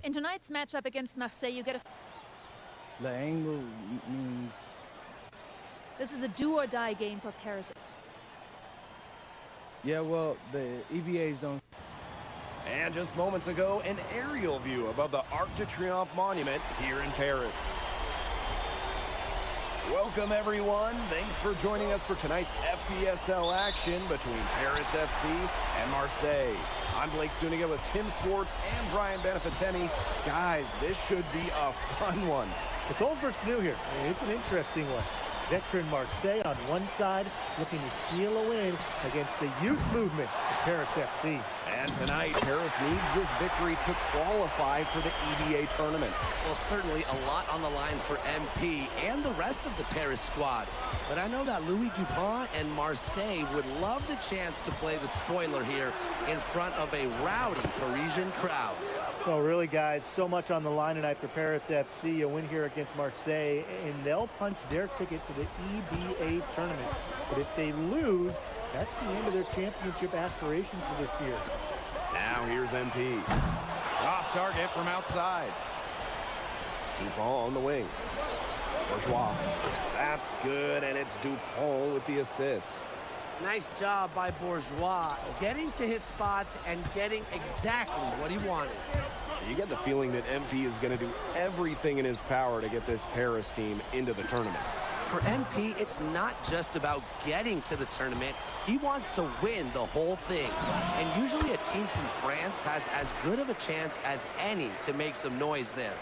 In tonight's matchup against Marseille, you get a... The angle means... This is a do-or-die game for Paris. Yeah, well, the EBAs don't... And just moments ago, an aerial view above the Arc de Triomphe monument here in Paris. Welcome, everyone. Thanks for joining us for tonight's FPSL action between Paris FC and Marseille. I'm Blake Zuniga with Tim Swartz and Brian Benefitemi. Guys, this should be a fun one. It's old versus new here. It's an interesting one. Veteran Marseille on one side, looking to steal a win against the youth movement of Paris FC. And tonight, Paris needs this victory to qualify for the EBA tournament. Well, certainly a lot on the line for MP and the rest of the Paris squad. But I know that Louis Dupont and Marseille would love the chance to play the spoiler here in front of a rowdy Parisian crowd. Well, really, guys, so much on the line tonight for Paris FC. A win here against Marseille, and they'll punch their ticket to the EBA tournament. But if they lose, that's the end of their championship aspiration for this year. Now here's MP. Off target from outside. Dupont on the wing. Bourgeois. That's good, and it's Dupont with the assist. Nice job by Bourgeois, getting to his spots and getting exactly what he wanted. You get the feeling that MP is going to do everything in his power to get this Paris team into the tournament. For MP, it's not just about getting to the tournament. He wants to win the whole thing. And usually a team from France has as good of a chance as any to make some noise there.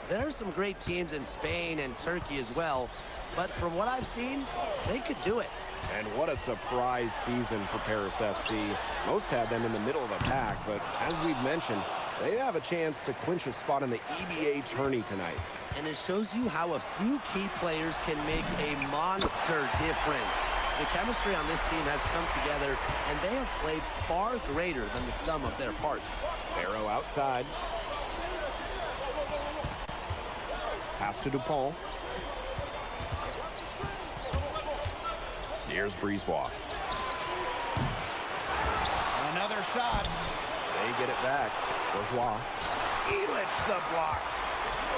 There are some great teams in Spain and Turkey as well, but from what I've seen, they could do it. And what a surprise season for Paris FC. Most had them in the middle of the pack, but as we've mentioned, they have a chance to clinch a spot in the EBA tourney tonight. And it shows you how a few key players can make a monster difference. The chemistry on this team has come together, and they have played far greater than the sum of their parts. Barrow outside. Pass to Dupont. Here's Brisebois. Another shot. They get it back. Bourgeois. Elich the block.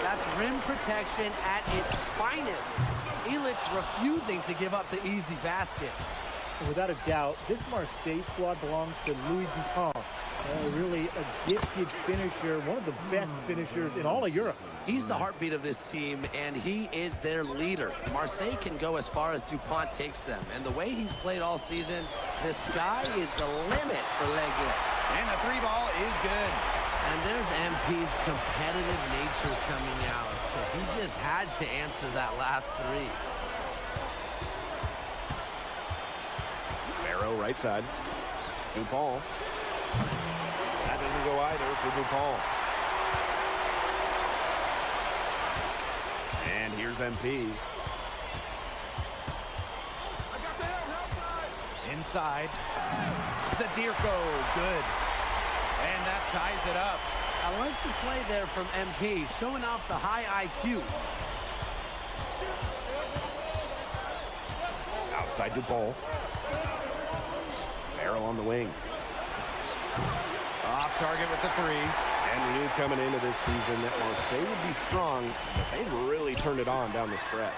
That's rim protection at its finest. Elich refusing to give up the easy basket. And without a doubt, this Marseille squad belongs to Louis Dupont. Really a gifted finisher, one of the best finishers in all of Europe. He's the heartbeat of this team, and he is their leader. Marseille can go as far as DuPont takes them, and the way he's played all season, the sky is the limit for Leggett. And the three ball is good. And there's MP's competitive nature coming out, so he just had to answer that last three. Barrow right side. DuPont. That doesn't go either for DuPont. And here's MP. Inside. Sadirko, good. And that ties it up. I like the play there from MP, showing off the high IQ. Outside DuPont. Barrel on the wing. Off target with the three. And we knew coming into this season that Marseille would be strong, but they've really turned it on down the stretch.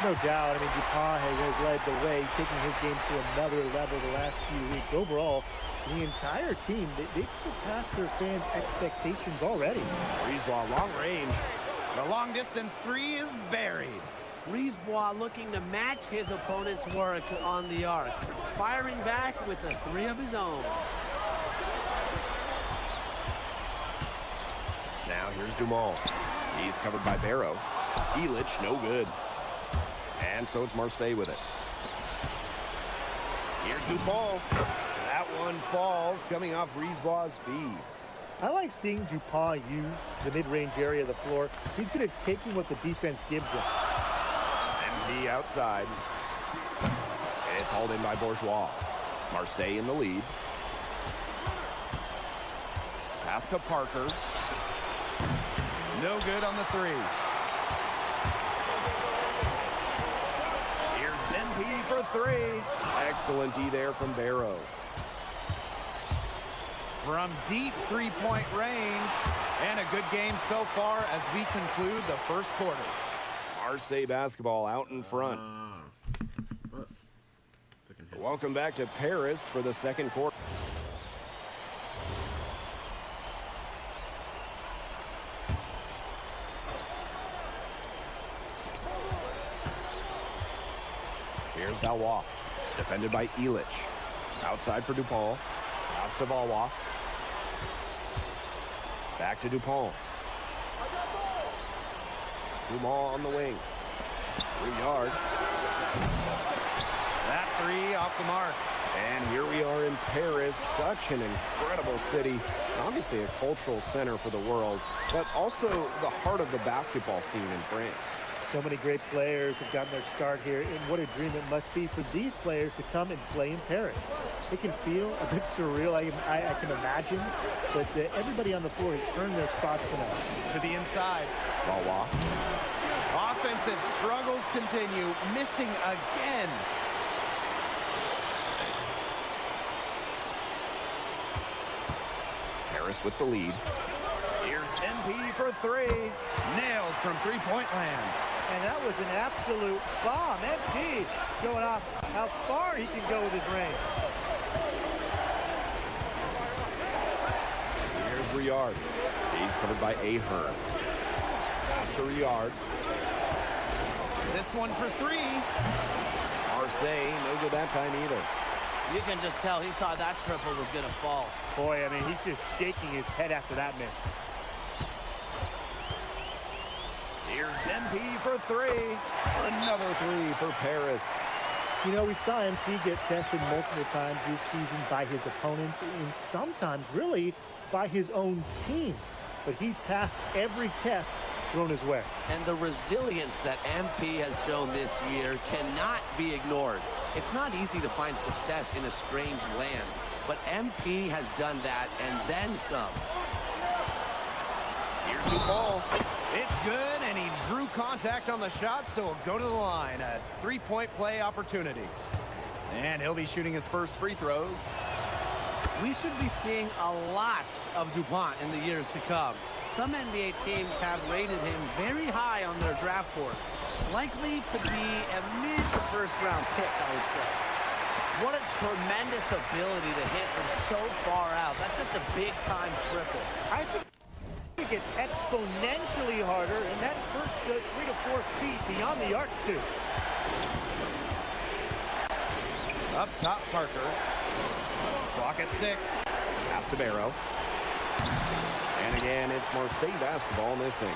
No doubt. I mean, DuPont has led the way, taking his game to another level the last few weeks. Overall, the entire team, they've surpassed their fans' expectations already. Brisebois, long range. The long distance three is buried. Brisebois looking to match his opponent's work on the arc, firing back with a three of his own. Now here's Dumont. He's covered by Barrow. Elich, no good. And so it's Marseille with it. Here's Dupont. That one falls, coming off Brisebois' feed. I like seeing DuPont use the mid-range area of the floor. He's good at taking what the defense gives him. MP outside. And it's hauled in by Bourgeois. Marseille in the lead. Pass to Parker. No good on the three. Here's MP for three. Excellent D there from Barrow. From deep three-point range. And a good game so far as we conclude the first quarter. Marseille basketball out in front. Welcome back to Paris for the second quarter. Here's Valois, defended by Elich. Outside for DuPont. Pass to Valois. Back to DuPont. Dumont on the wing. 3 yards. That three off the mark. And here we are in Paris, such an incredible city. Obviously a cultural center for the world, but also the heart of the basketball scene in France. So many great players have gotten their start here, and what a dream it must be for these players to come and play in Paris. It can feel a bit surreal, I can imagine, but everybody on the floor has earned their spots tonight. To the inside. Valois. Offensive struggles continue, missing again. Paris with the lead. Here's MP for three. Nailed from three-point land. And that was an absolute bomb. MP showing off how far he can go with his range. Here's Riyard. He's covered by Ahern. Pass to Riyard. This one for three. Marseille, no good that time either. You can just tell he thought that triple was going to fall. Boy, I mean, he's just shaking his head after that miss. Here's MP for three. Another three for Paris. You know, we saw MP get tested multiple times this season by his opponents and sometimes really by his own team. But he's passed every test thrown his way. And the resilience that MP has shown this year cannot be ignored. It's not easy to find success in a strange land, but MP has done that and then some. Here's the ball. It's good, and he drew contact on the shot, so he'll go to the line. A three-point play opportunity. And he'll be shooting his first free throws. We should be seeing a lot of DuPont in the years to come. Some NBA teams have rated him very high on their draft boards. Likely to be a mid-first-round pick, I would say. What a tremendous ability to hit from so far out. That's just a big-time triple. I think it gets exponentially harder, and that first 3 to 4 feet beyond the arc, too. Up top, Parker. Clock at 6. Pass to Barrow. And again, it's Marseille basketball missing.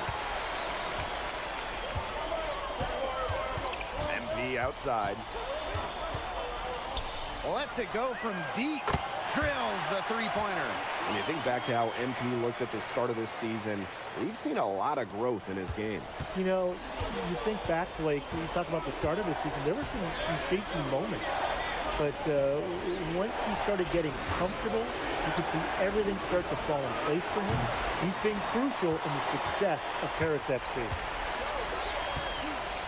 MP outside. Lets it go from deep. Drills the three-pointer. When you think back to how MP looked at the start of this season, we've seen a lot of growth in his game. You know, you think back, Blake, when you talk about the start of the season, there were some shaky moments. But once he started getting comfortable, you could see everything start to fall in place for him. He's been crucial in the success of Paris FC.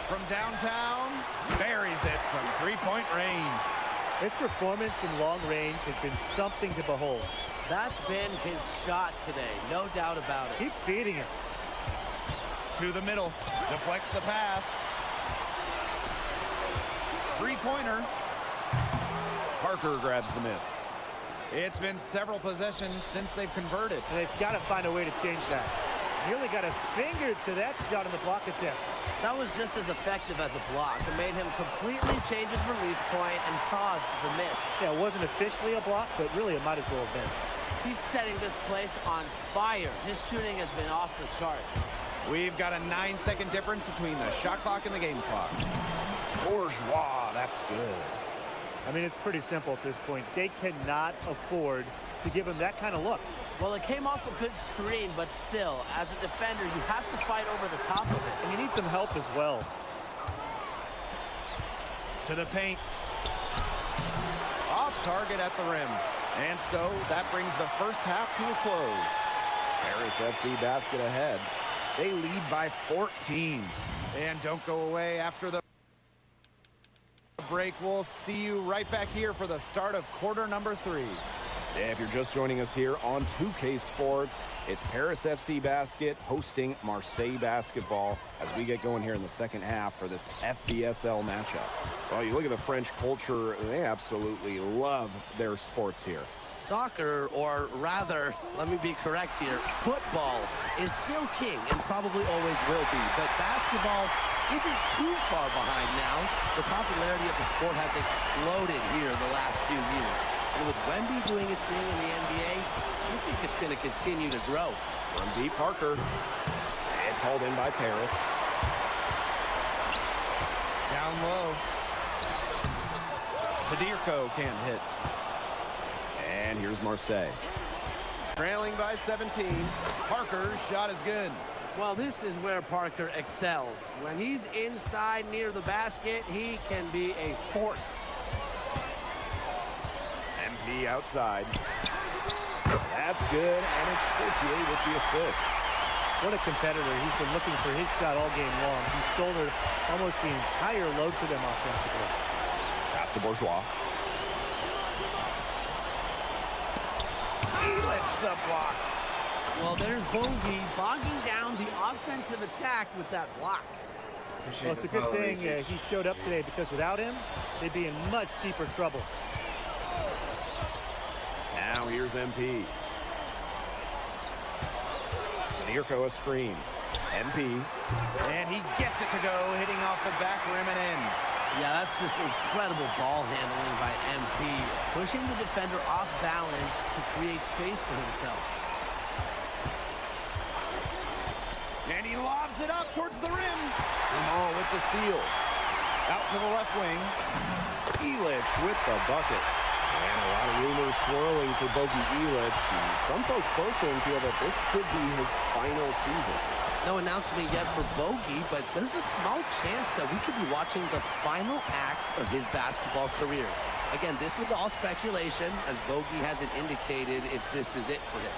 From downtown, buries it from three-point range. His performance from long range has been something to behold. That's been his shot today, no doubt about it. Keep feeding him. To the middle, deflects the pass. Three-pointer. Parker grabs the miss. It's been several possessions since they've converted. And they've got to find a way to change that. Nearly got a finger to that shot on the block attempt. That was just as effective as a block. It made him completely change his release point and caused the miss. Yeah, it wasn't officially a block, but really it might as well have been. He's setting this place on fire. His shooting has been off the charts. We've got a 9-second difference between the shot clock and the game clock. Bourgeois, that's good. I mean, it's pretty simple at this point. They cannot afford to give him that kind of look. Well, it came off a good screen, but still, as a defender, you have to fight over the top of it. And you need some help as well. To the paint. Off target at the rim. And so that brings the first half to a close. Paris FC basket ahead. They lead by 14. And don't go away after the break. We'll see you right back here for the start of quarter number 3. If you're just joining us here on 2K Sports, it's Paris FC Basket hosting Marseille basketball as we get going here in the second half for this FBSL matchup. Well, you look at the French culture, they absolutely love their sports here. Soccer, or rather, let me be correct here, football is still king and probably always will be, but basketball isn't too far behind now. The popularity of the sport has exploded here in the last few years. And with Wemby doing his thing in the NBA, I think it's going to continue to grow. From deep, Parker. It's hauled in by Paris. Down low. Sadirko can't hit. And here's Marseille. Trailing by 17. Parker's shot is good. Well, this is where Parker excels. When he's inside near the basket, he can be a force. MP outside. That's good, and it's Portier with the assist. What a competitor. He's been looking for his shot all game long. He's shouldered almost the entire load for them offensively. Pass to Bourgeois. He lifts the block. Well, there's Bogey bogging down the offensive attack with that block. Well, it's a good thing he showed up today, because without him, they'd be in much deeper trouble. Now here's MP. Sadirko a screen. MP. And he gets it to go, hitting off the back rim and in. Yeah, that's just incredible ball handling by MP. Pushing the defender off balance to create space for himself. And he lobs it up towards the rim. Jamal with the steal. Out to the left wing. Elich with the bucket. And a lot of rumors swirling for Bogey Elich. Some folks close to him feel that this could be his final season. No announcement yet for Bogey, but there's a small chance that we could be watching the final act of his basketball career. Again, this is all speculation, as Bogey hasn't indicated if this is it for him.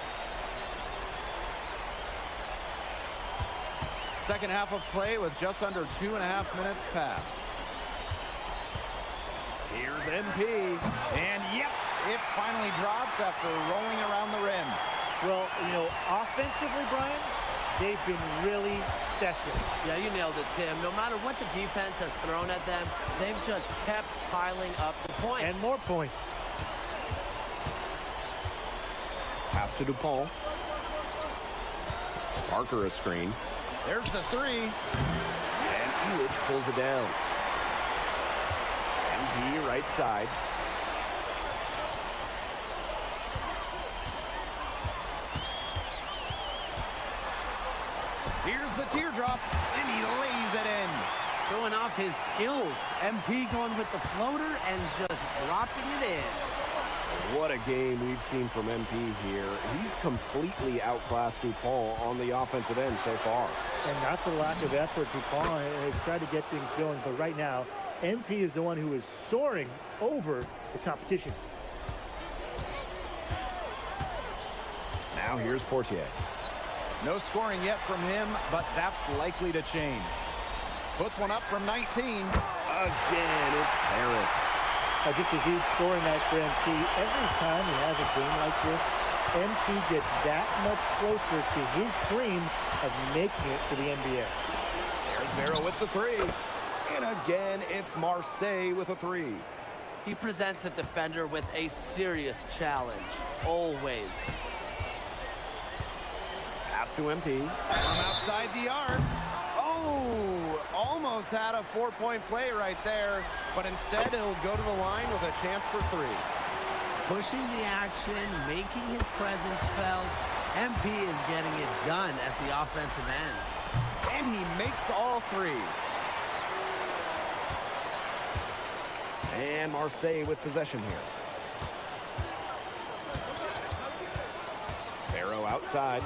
Second half of play with just under 2.5 minutes passed. Here's MP. And yep, it finally drops after rolling around the rim. Well, you know, offensively, Brian, they've been really special. Yeah, you nailed it, Tim. No matter what the defense has thrown at them, they've just kept piling up the points. And more points. Pass to DuPont. Parker a screen. There's the three. And Elitch pulls it down. MP right side. Here's the teardrop, and he lays it in. Showing off his skills. MP going with the floater and just dropping it in. What a game we've seen from MP here. He's completely outclassed DuPont on the offensive end so far. And not for lack of effort, DuPont has tried to get things going, but right now, MP is the one who is soaring over the competition. Now here's Portier. No scoring yet from him, but that's likely to change. Puts one up from 19. Again, it's Paris. Just a huge scoring night for MP. Every time he has a game like this, MP gets that much closer to his dream of making it to the NBA. There's Barrow with the three. And again, it's Marseille with a three. He presents a defender with a serious challenge, always. Pass to MP. From outside the arc. Oh, almost had a four-point play right there, but instead he'll go to the line with a chance for three. Pushing the action, making his presence felt. MP is getting it done at the offensive end. And he makes all three. And Marseille with possession here. Barrow outside.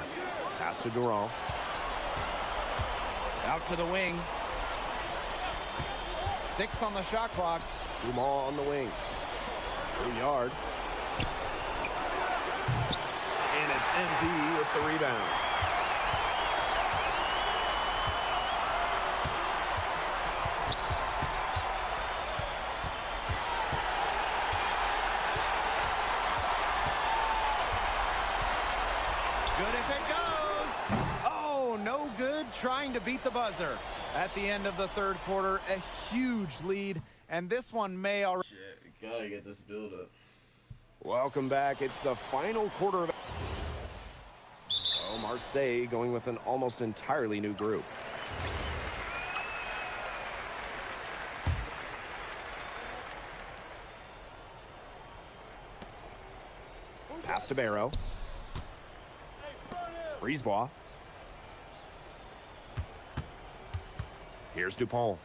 Pass to Durant. Out to the wing. 6 on the shot clock. Dumont on the wing. 2 yard. And it's MP with the rebound. Good if it goes. Oh, no good trying to beat the buzzer. At the end of the third quarter, a huge lead, and this one may already... Shit, gotta get this build up. Welcome back. It's the final quarter of... Oh, Marseille going with an almost entirely new group. Pass to Barrow. Brisebois. Here's DuPont.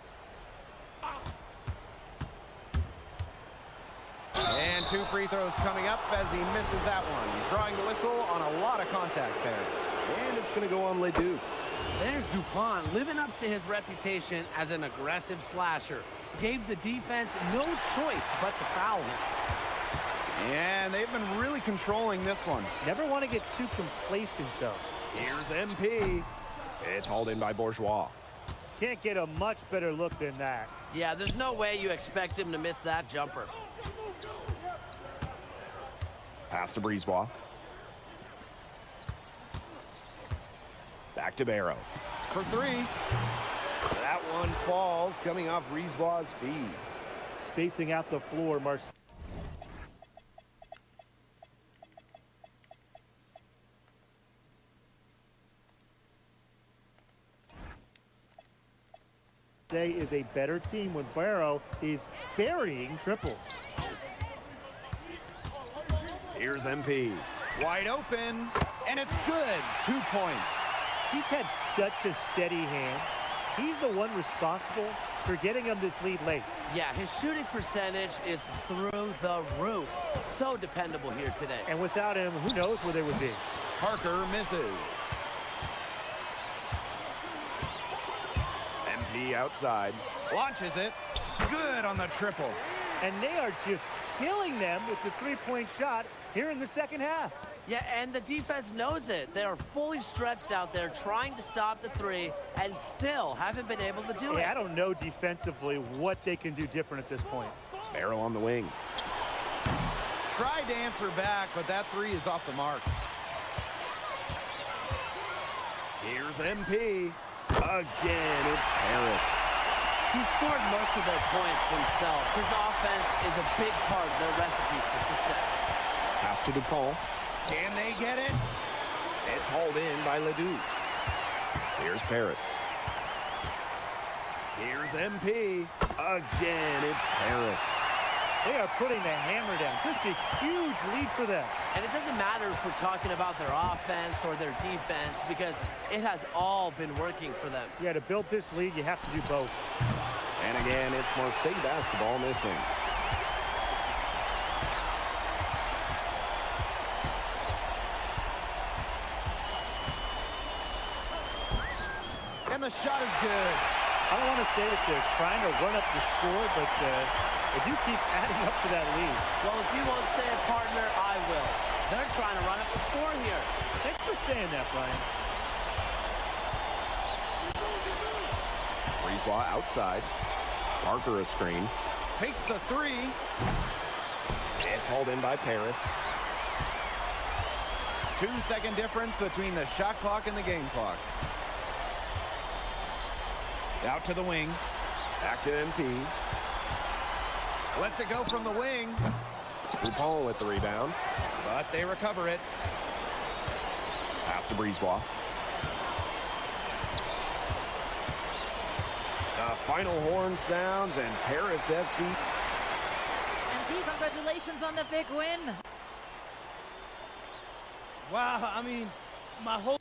And 2 free throws coming up as he misses that one. Drawing the whistle on a lot of contact there. And it's going to go on Leduc. There's DuPont living up to his reputation as an aggressive slasher. Gave the defense no choice but to foul him. And they've been really controlling this one. Never want to get too complacent, though. Here's MP. It's hauled in by Bourgeois. Can't get a much better look than that. Yeah, there's no way you expect him to miss that jumper. Pass to Brisebois. Back to Barrow. For 3. That one falls, coming off Brisebois' feed. Spacing out the floor, Marseille is a better team when Barrow is burying triples. Here's MP. Wide open, and it's good. 2 points. He's had such a steady hand. He's the one responsible for getting him this lead late. Yeah, his shooting percentage is through the roof. So dependable here today. And without him, who knows where they would be. Parker misses. MP outside. Launches it. Good on the triple. And they are just killing them with the three-point shot here in the second half. Yeah, and the defense knows it. They are fully stretched out there trying to stop the three and still haven't been able to do it. I don't know defensively what they can do different at this point. Barrow on the wing. Tried to answer back, but that 3 is off the mark. Here's MP. Again, it's Paris. He scored most of their points himself. His offense is a big part of their recipe for success. Pass to DuPont. Can they get it? It's hauled in by Ledoux. Here's Paris. Here's MP. Again, it's Paris. They are putting the hammer down. Just a huge lead for them. And it doesn't matter if we're talking about their offense or their defense because it has all been working for them. Yeah, to build this lead, you have to do both. And again, it's Marseille basketball missing. And the shot is good. I don't want to say that they're trying to run up the score, but they do keep adding up to that lead. Well, if you won't say it, partner, I will. They're trying to run up the score here. Thanks for saying that, Brian. Brisebois outside. Parker a screen. Takes the three. It's hauled in by Paris. 2-second difference between the shot clock and the game clock. Out to the wing. Back to MP. Lets it go from the wing. DuPont with the rebound. But they recover it. Pass to Brisebois. The final horn sounds and Paris FC. MP, congratulations on the big win. Wow, I mean, my whole...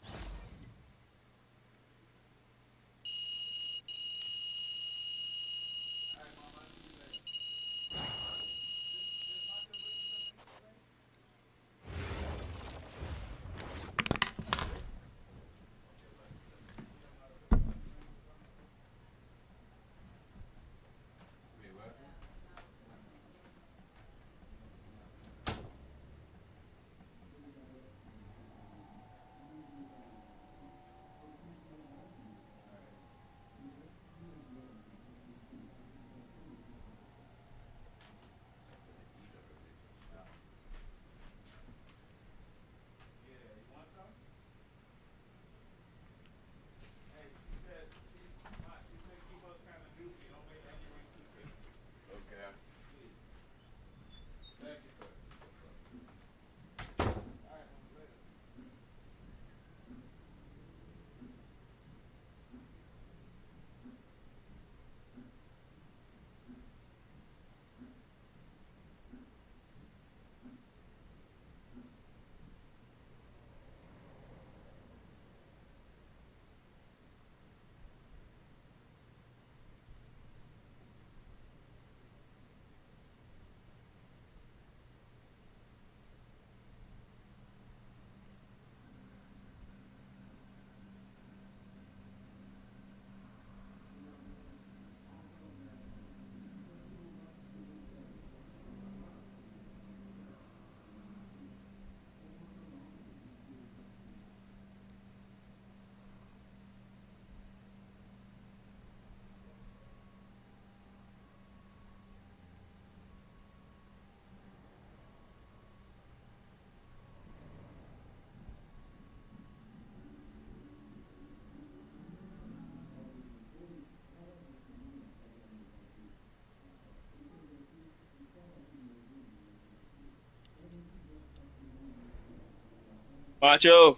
Macho.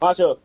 Macho.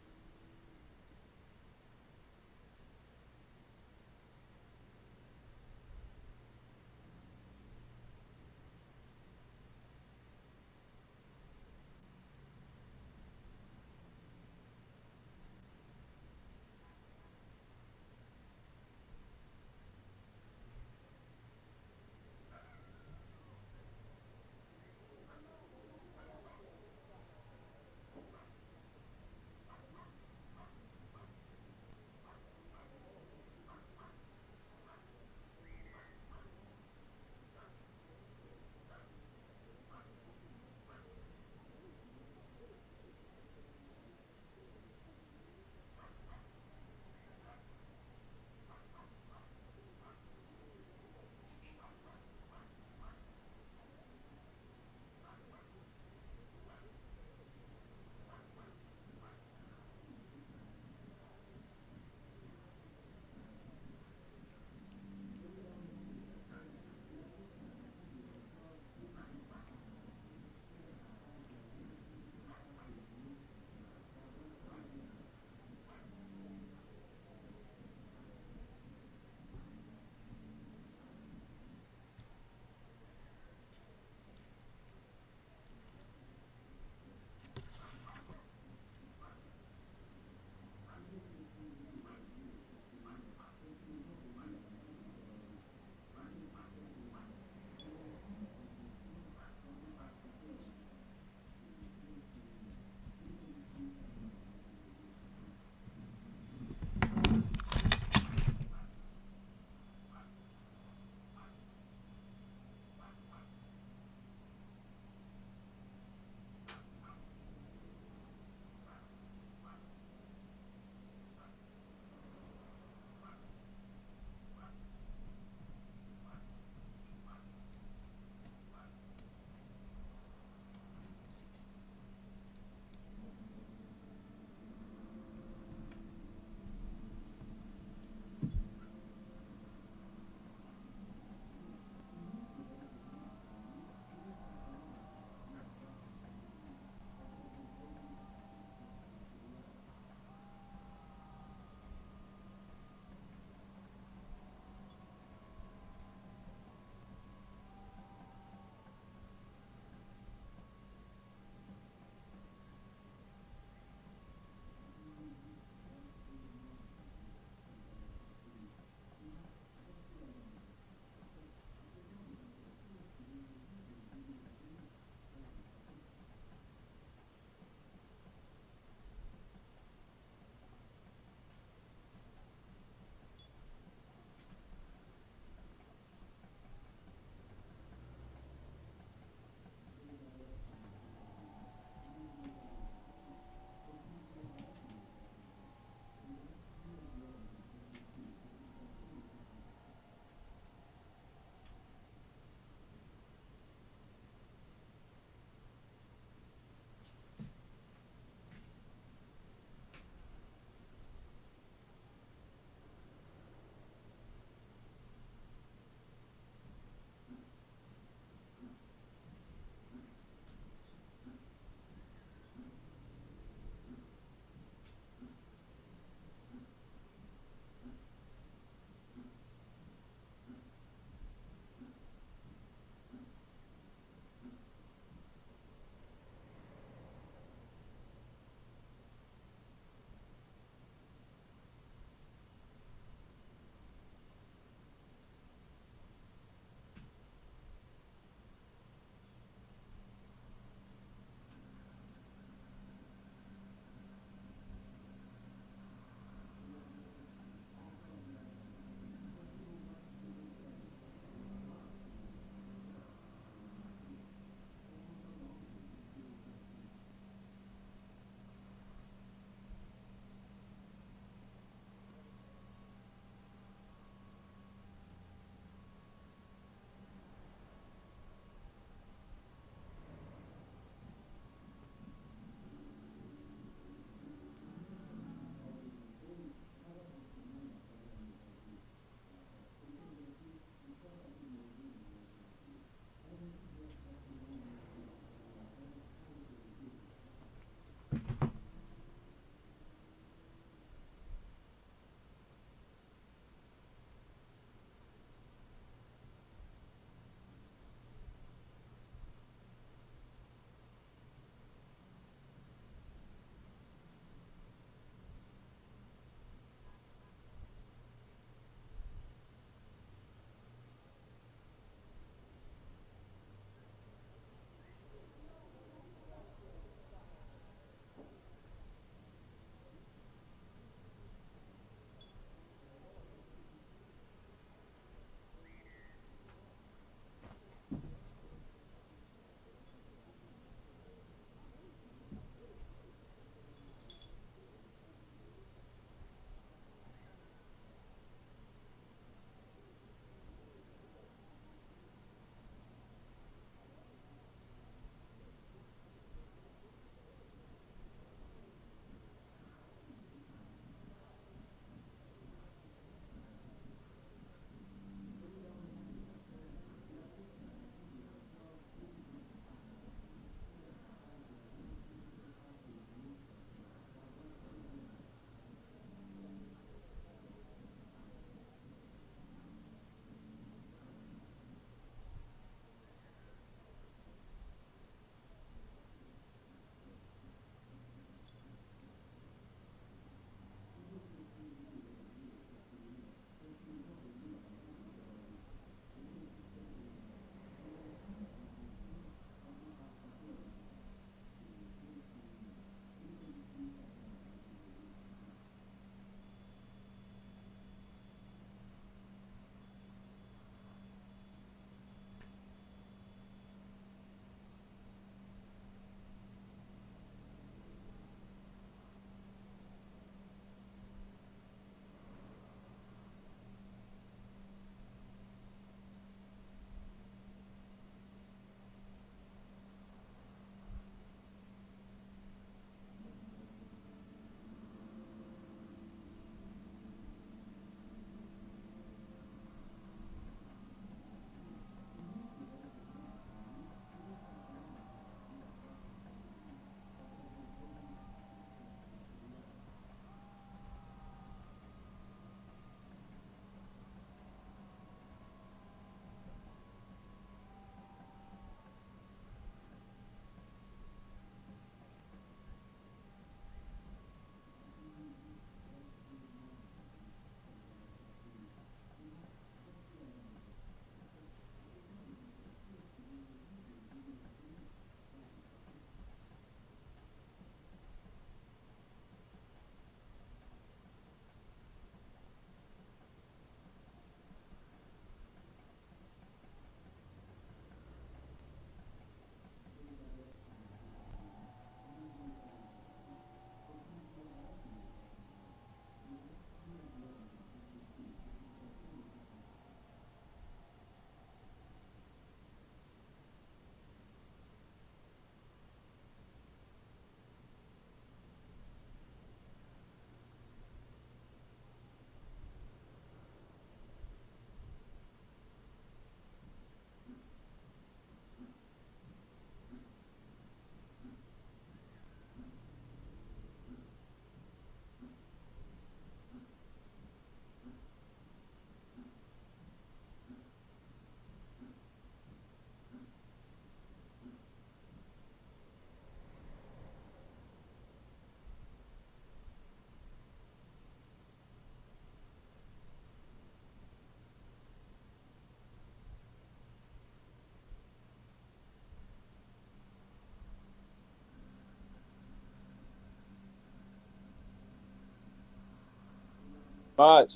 Watch.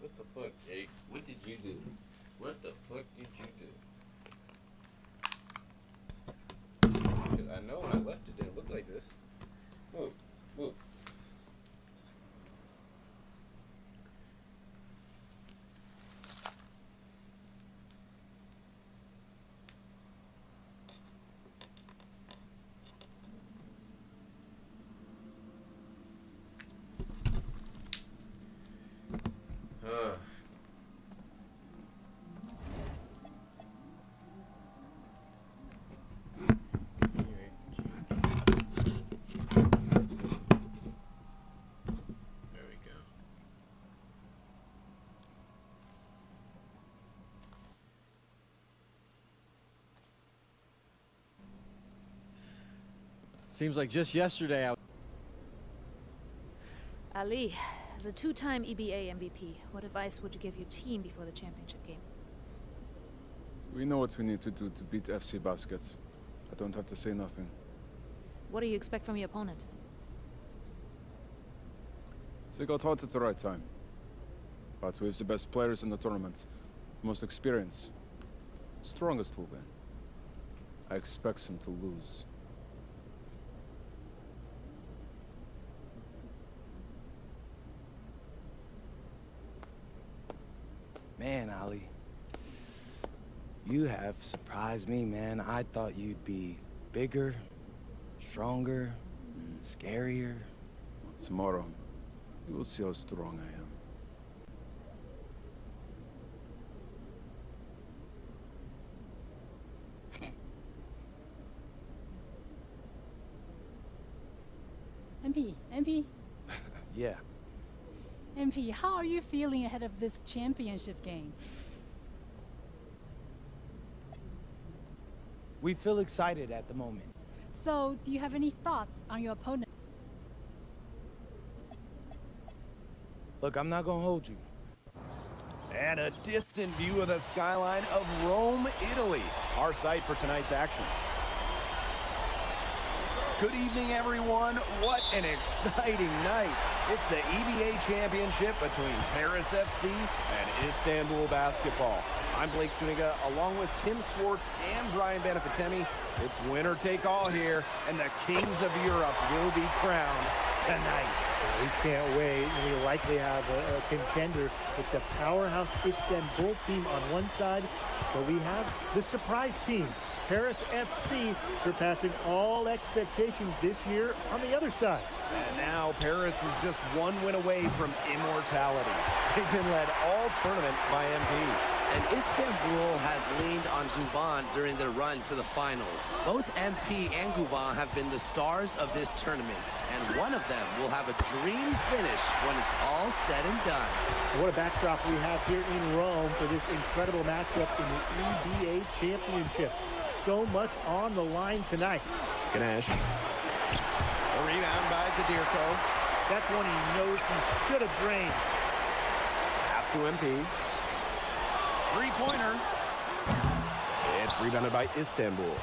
What the fuck, Jake? What did you do? What the fuck did you do? Because I know when I left it didn't look like this. Move. Move. Seems like just yesterday I... Ali, as a two-time EBA MVP, what advice would you give your team before the championship game? We know what we need to do to beat FC Baskets. I don't have to say nothing. What do you expect from your opponent? They got hot at the right time. But we have the best players in the tournament. Most experience. Strongest will win. I expect them to lose. Man, Ali, you have surprised me, man. I thought you'd be bigger, stronger, scarier. Tomorrow, you will see how strong I am. MP, Yeah. MP, how are you feeling ahead of this championship game? We feel excited at the moment. So, do you have any thoughts on your opponent? Look, I'm not gonna hold you. And a distant view of the skyline of Rome, Italy, our site for tonight's action. Good evening, everyone. What an exciting night. It's the EBA championship between Paris FC and Istanbul basketball. I'm Blake Suniga, along with Tim Swartz and Brian Banafitemi. It's winner take all here, and the kings of Europe will be crowned tonight. We can't wait. We likely have a contender with the powerhouse Istanbul team on one side, but we have the surprise team, Paris FC, surpassing all expectations this year on the other side. And now Paris is just one win away from immortality. They've been led all tournament by MP. And Istanbul has leaned on Guvan during their run to the finals. Both MP and Guvan have been the stars of this tournament, and one of them will have a dream finish when it's all said and done. What a backdrop we have here in Rome for this incredible matchup in the EBA Championship. So much on the line tonight. Ganesh. A rebound by Zadirko. That's one he knows he should have drained. Pass to MP. Three-pointer. It's rebounded by Istanbul.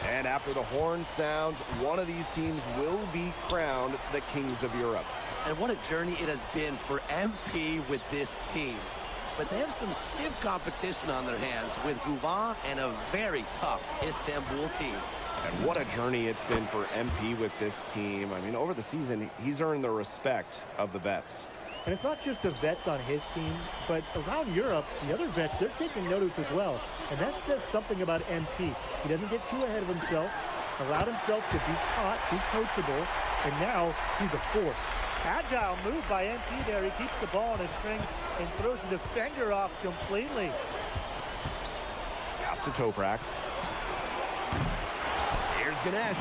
And after the horn sounds, one of these teams will be crowned the kings of Europe. And what a journey it has been for MP with this team. But they have some stiff competition on their hands with Guvan and a very tough Istanbul team. And what a journey it's been for MP with this team. I mean, over the season, he's earned the respect of the vets. And it's not just the vets on his team, but around Europe, the other vets, they're taking notice as well. And that says something about MP. He doesn't get too ahead of himself, allowed himself to be caught, be coachable, and now he's a force. Agile move by MP there. He keeps the ball on a string and throws the defender off completely. Pass to Toprak. Here's Ganesh.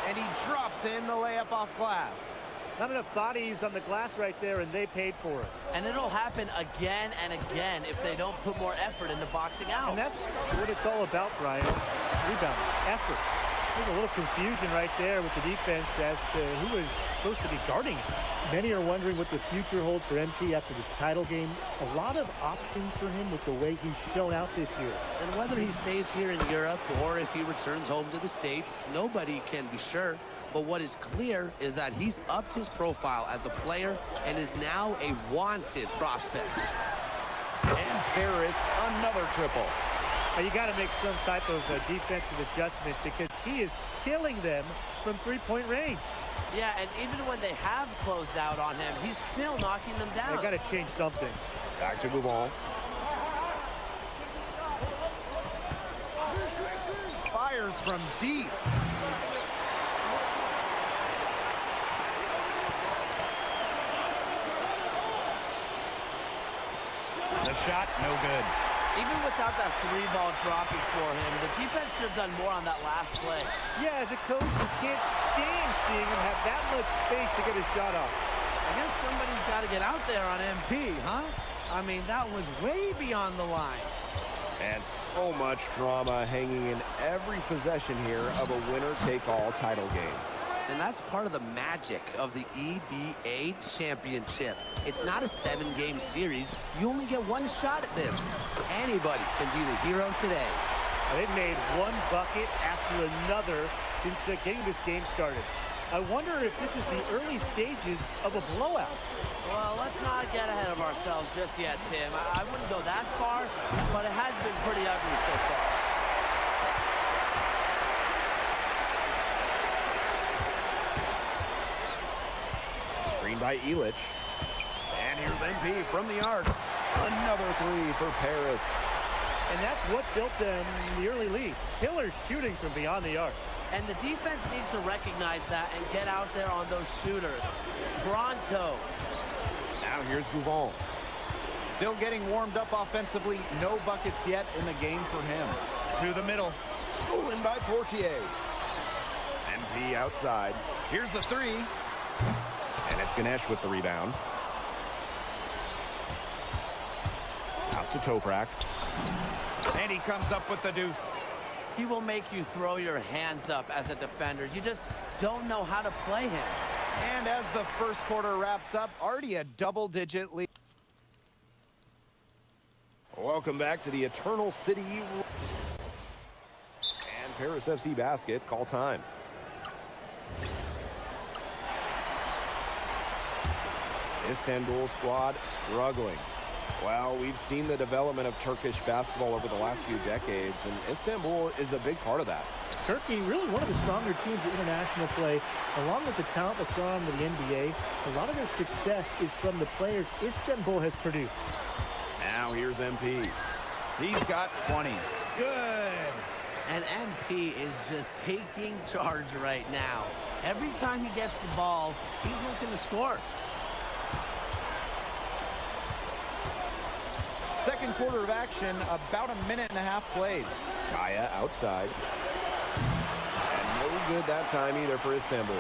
And he drops in the layup off glass. Not enough bodies on the glass right there, and they paid for it. And it'll happen again and again if they don't put more effort into boxing out. And that's what it's all about, Brian. Rebound, effort. There's a little confusion right there with the defense as to who is supposed to be guarding. Many are wondering what the future holds for MP after this title game. A lot of options for him with the way he's shown out this year. And whether he stays here in Europe or if he returns home to the States, nobody can be sure. But what is clear is that he's upped his profile as a player and is now a wanted prospect. And Paris, another triple. You got to make some type of defensive adjustment because he is killing them from three-point range. Yeah, and even when they have closed out on him, he's still knocking them down. They got to change something. Back to Guvan. Fires from deep. The shot, no good. Even without that three-ball dropping for him, the defense should have done more on that last play. Yeah, as a coach, you can't stand seeing him have that much space to get his shot off. I guess somebody's got to get out there on MP, huh? I mean, that was way beyond the line. And so much drama hanging in every possession here of a winner-take-all title game. And that's part of the magic of the EBA Championship. It's not a 7-game series. You only get one shot at this. Anybody can be the hero today. They've made one bucket after another since getting this game started. I wonder if this is the early stages of a blowout. Well, let's not get ahead of ourselves just yet, Tim. I wouldn't go that far, but it has been pretty ugly so far. Screen by Illich. And here's MP from the arc. Another three for Paris. And that's what built them the early lead. Killer shooting from beyond the arc. And the defense needs to recognize that and get out there on those shooters. Pronto. Now here's Guvan. Still getting warmed up offensively. No buckets yet in the game for him. To the middle. Stolen by Portier. MP outside. Here's the three. And it's Ganesh with the rebound. Pass to Toprak. And he comes up with the deuce. He will make you throw your hands up as a defender. You just don't know how to play him. And as the first quarter wraps up, already a double-digit lead. Welcome back to the Eternal City. And Paris FC basket, call time. Istanbul squad struggling. Well, we've seen the development of Turkish basketball over the last few decades, and Istanbul is a big part of that. Turkey, really one of the stronger teams in international play, along with the talent that's gone on to the NBA. A lot of their success is from the players Istanbul has produced. Now here's MP. He's got 20. Good. And MP is just taking charge right now. Every time he gets the ball, he's looking to score. Second quarter of action, about a minute and a half played. Kaya outside. And no good that time either for Istanbul.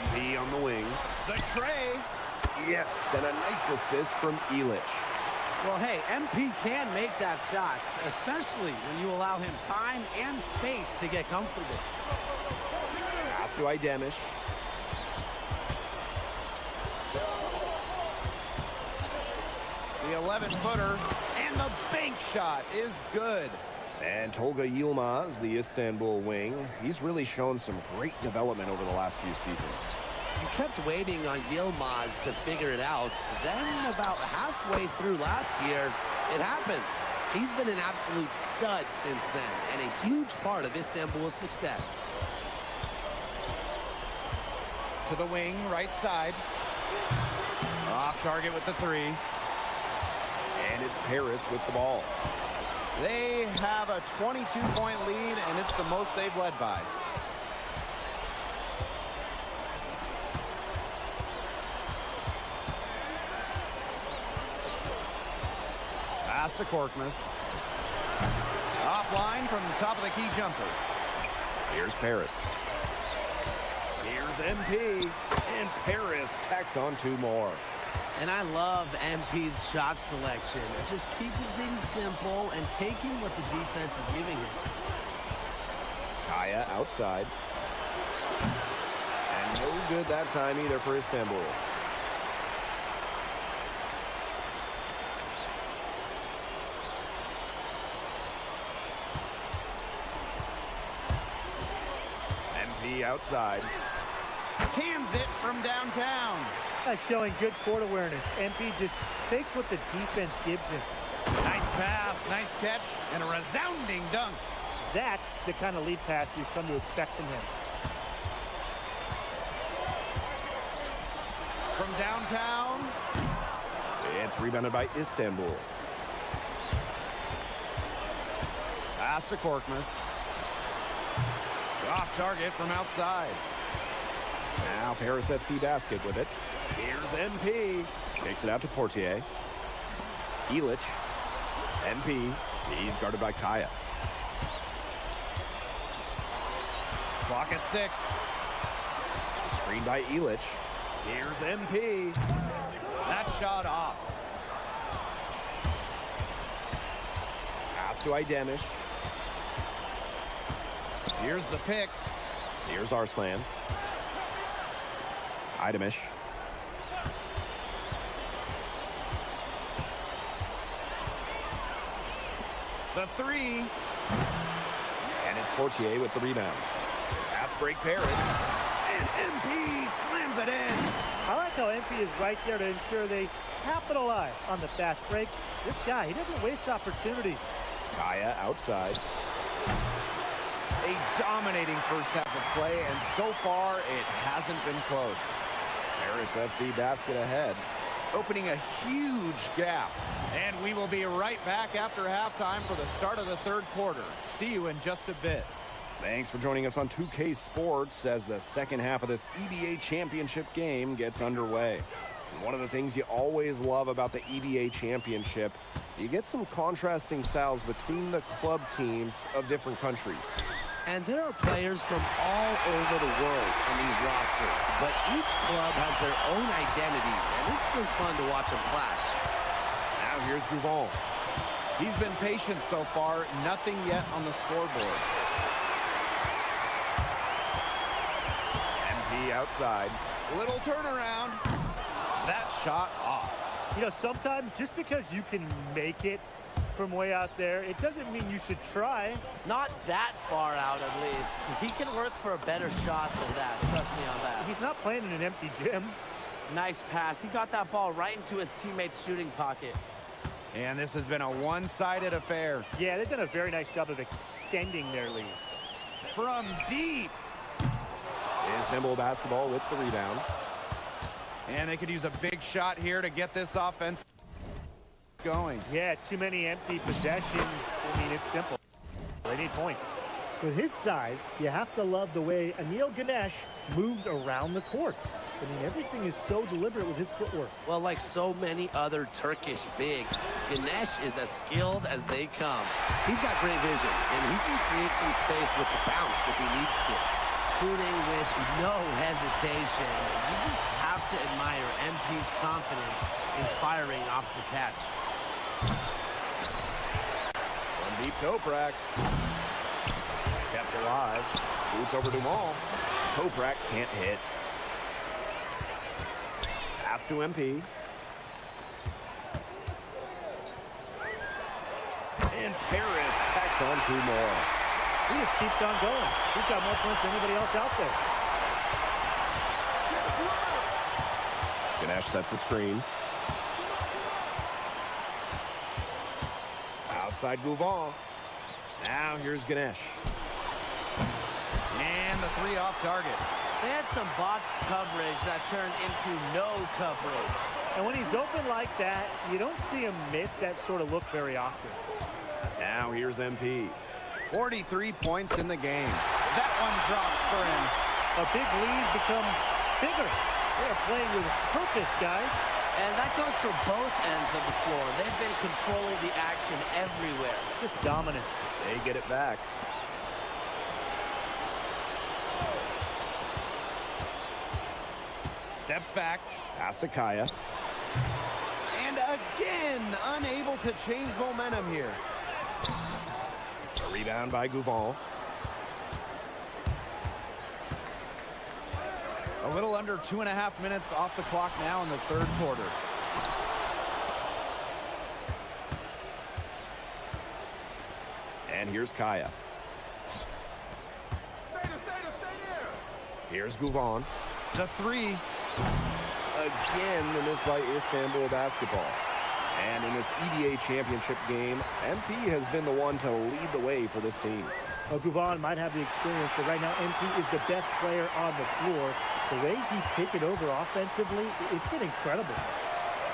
MP on the wing. The tray. Yes, and a nice assist from Illich. Well, hey, MP can make that shot, especially when you allow him time and space to get comfortable. Pass to Idemish. The 11-footer, and the bank shot is good. And Tolga Yilmaz, the Istanbul wing, he's really shown some great development over the last few seasons. You kept waiting on Yilmaz to figure it out. Then about halfway through last year, it happened. He's been an absolute stud since then, and a huge part of Istanbul's success. To the wing, right side. Off target with the three. And it's Paris with the ball. They have a 22-point lead, and it's the most they've led by. Pass to Korkmaz. Offline from the top of the key jumper. Here's Paris. Here's MP. And Paris tacks on two more. And I love MP's shot selection. Just keeping things simple and taking what the defense is giving him. Kaya outside. And no good that time either for Istanbul. MP outside. Cans it from downtown. Showing good court awareness. MP just takes what the defense gives him. Nice pass, nice catch, and a resounding dunk. That's the kind of lead pass we've come to expect from him. From downtown. It's rebounded by Istanbul. Pass to Korkmaz. Off target from outside. Now Paris FC basket with it. Here's MP. Takes it out to Portier. Illich. MP. He's guarded by Kaya. Clock at 6. Screened by Illich. Here's MP. That shot off. Pass to Idemish. Here's the pick. Here's Arslan. Idemish. The three. And it's Portier with the rebound. Fast break Paris. And MP slams it in. I like how MP is right there to ensure they capitalize on the fast break. This guy, he doesn't waste opportunities. Kaya outside. A dominating first half of play, and so far it hasn't been close. Paris FC basket ahead, opening a huge gap. And we will be right back after halftime for the start of the third quarter. See you in just a bit. Thanks for joining us on 2K Sports as the second half of this EBA championship game gets underway. And one of the things you always love about the EBA championship, you get some contrasting styles between the club teams of different countries. And there are players from all over the world on these rosters, but each club has their own identity, and it's been fun to watch them clash. Now here's Gouvon. He's been patient so far, nothing yet on the scoreboard. MP outside. Little turnaround. That shot off. You know, sometimes just because you can make it from way out there, it doesn't mean you should try. Not that far out, at least. He can work for a better shot than that. Trust me on that. He's not playing in an empty gym. Nice pass. He got that ball right into his teammate's shooting pocket. And this has been a one-sided affair. Yeah, they've done a very nice job of extending their lead. From deep. Istanbul basketball with the rebound. And they could use a big shot here to get this offense going. Yeah, too many empty possessions. I mean, it's simple. They need points. With his size, you have to love the way Anil Ganesh moves around the court. I mean, everything is so deliberate with his footwork. Well, like so many other Turkish bigs, Ganesh is as skilled as they come. He's got great vision, and he can create some space with the bounce if he needs to. Shooting with no hesitation. You just have to admire MP's confidence in firing off the catch. From deep Toprak. Kept alive. Boots over Dumal. Toprak can't hit. Pass to MP. And Paris tacks on 2 more. He just keeps on going. He's got more points than anybody else out there. Ganesh sets a screen. Outside Gouvan. Now here's Ganesh. And the 3 off target. They had some botched coverage that turned into no coverage. And when he's open like that, you don't see him miss that sort of look very often. Now here's MP. 43 points in the game. That one drops for him. A big lead becomes bigger. They are playing with purpose, guys. And that goes for both ends of the floor. They've been controlling the action everywhere. Just dominant. They get it back. Steps back. Pass to Kaya. And again, unable to change momentum here. A rebound by Gouvan. A little under 2.5 minutes off the clock now in the 3rd quarter. And here's Kaya. Here's Gouvan. The 3. Again, the miss by Istanbul basketball. And in this EBA championship game, MP has been the one to lead the way for this team. Well, Gouvan might have the experience, but right now MP is the best player on the floor. The way he's taken over offensively, it's been incredible.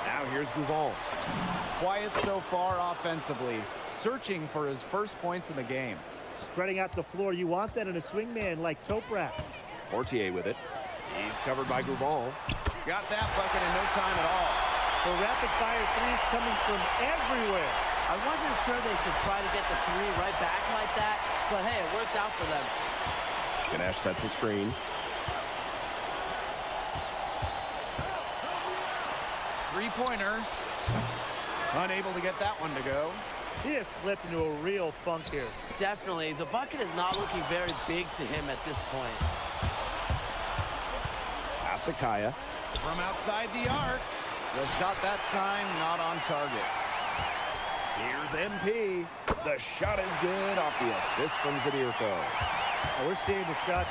Now here's Gouvan. Quiet so far offensively, searching for his first points in the game. Spreading out the floor, you want that in a swingman like Toprak. Portier with it. He's covered by Gouvan. Got that bucket in no time at all. The rapid-fire threes coming from everywhere. I wasn't sure they should try to get the 3 right back like that, but hey, it worked out for them. Ganesh sets a screen. Three-pointer. Unable to get that one to go. He has slipped into a real funk here. Definitely. The bucket is not looking very big to him at this point. Pass to Kaya. From outside the arc. The shot that time not on target. Here's MP. The shot is good off the assist from Zadirko. Oh, we're seeing the shot.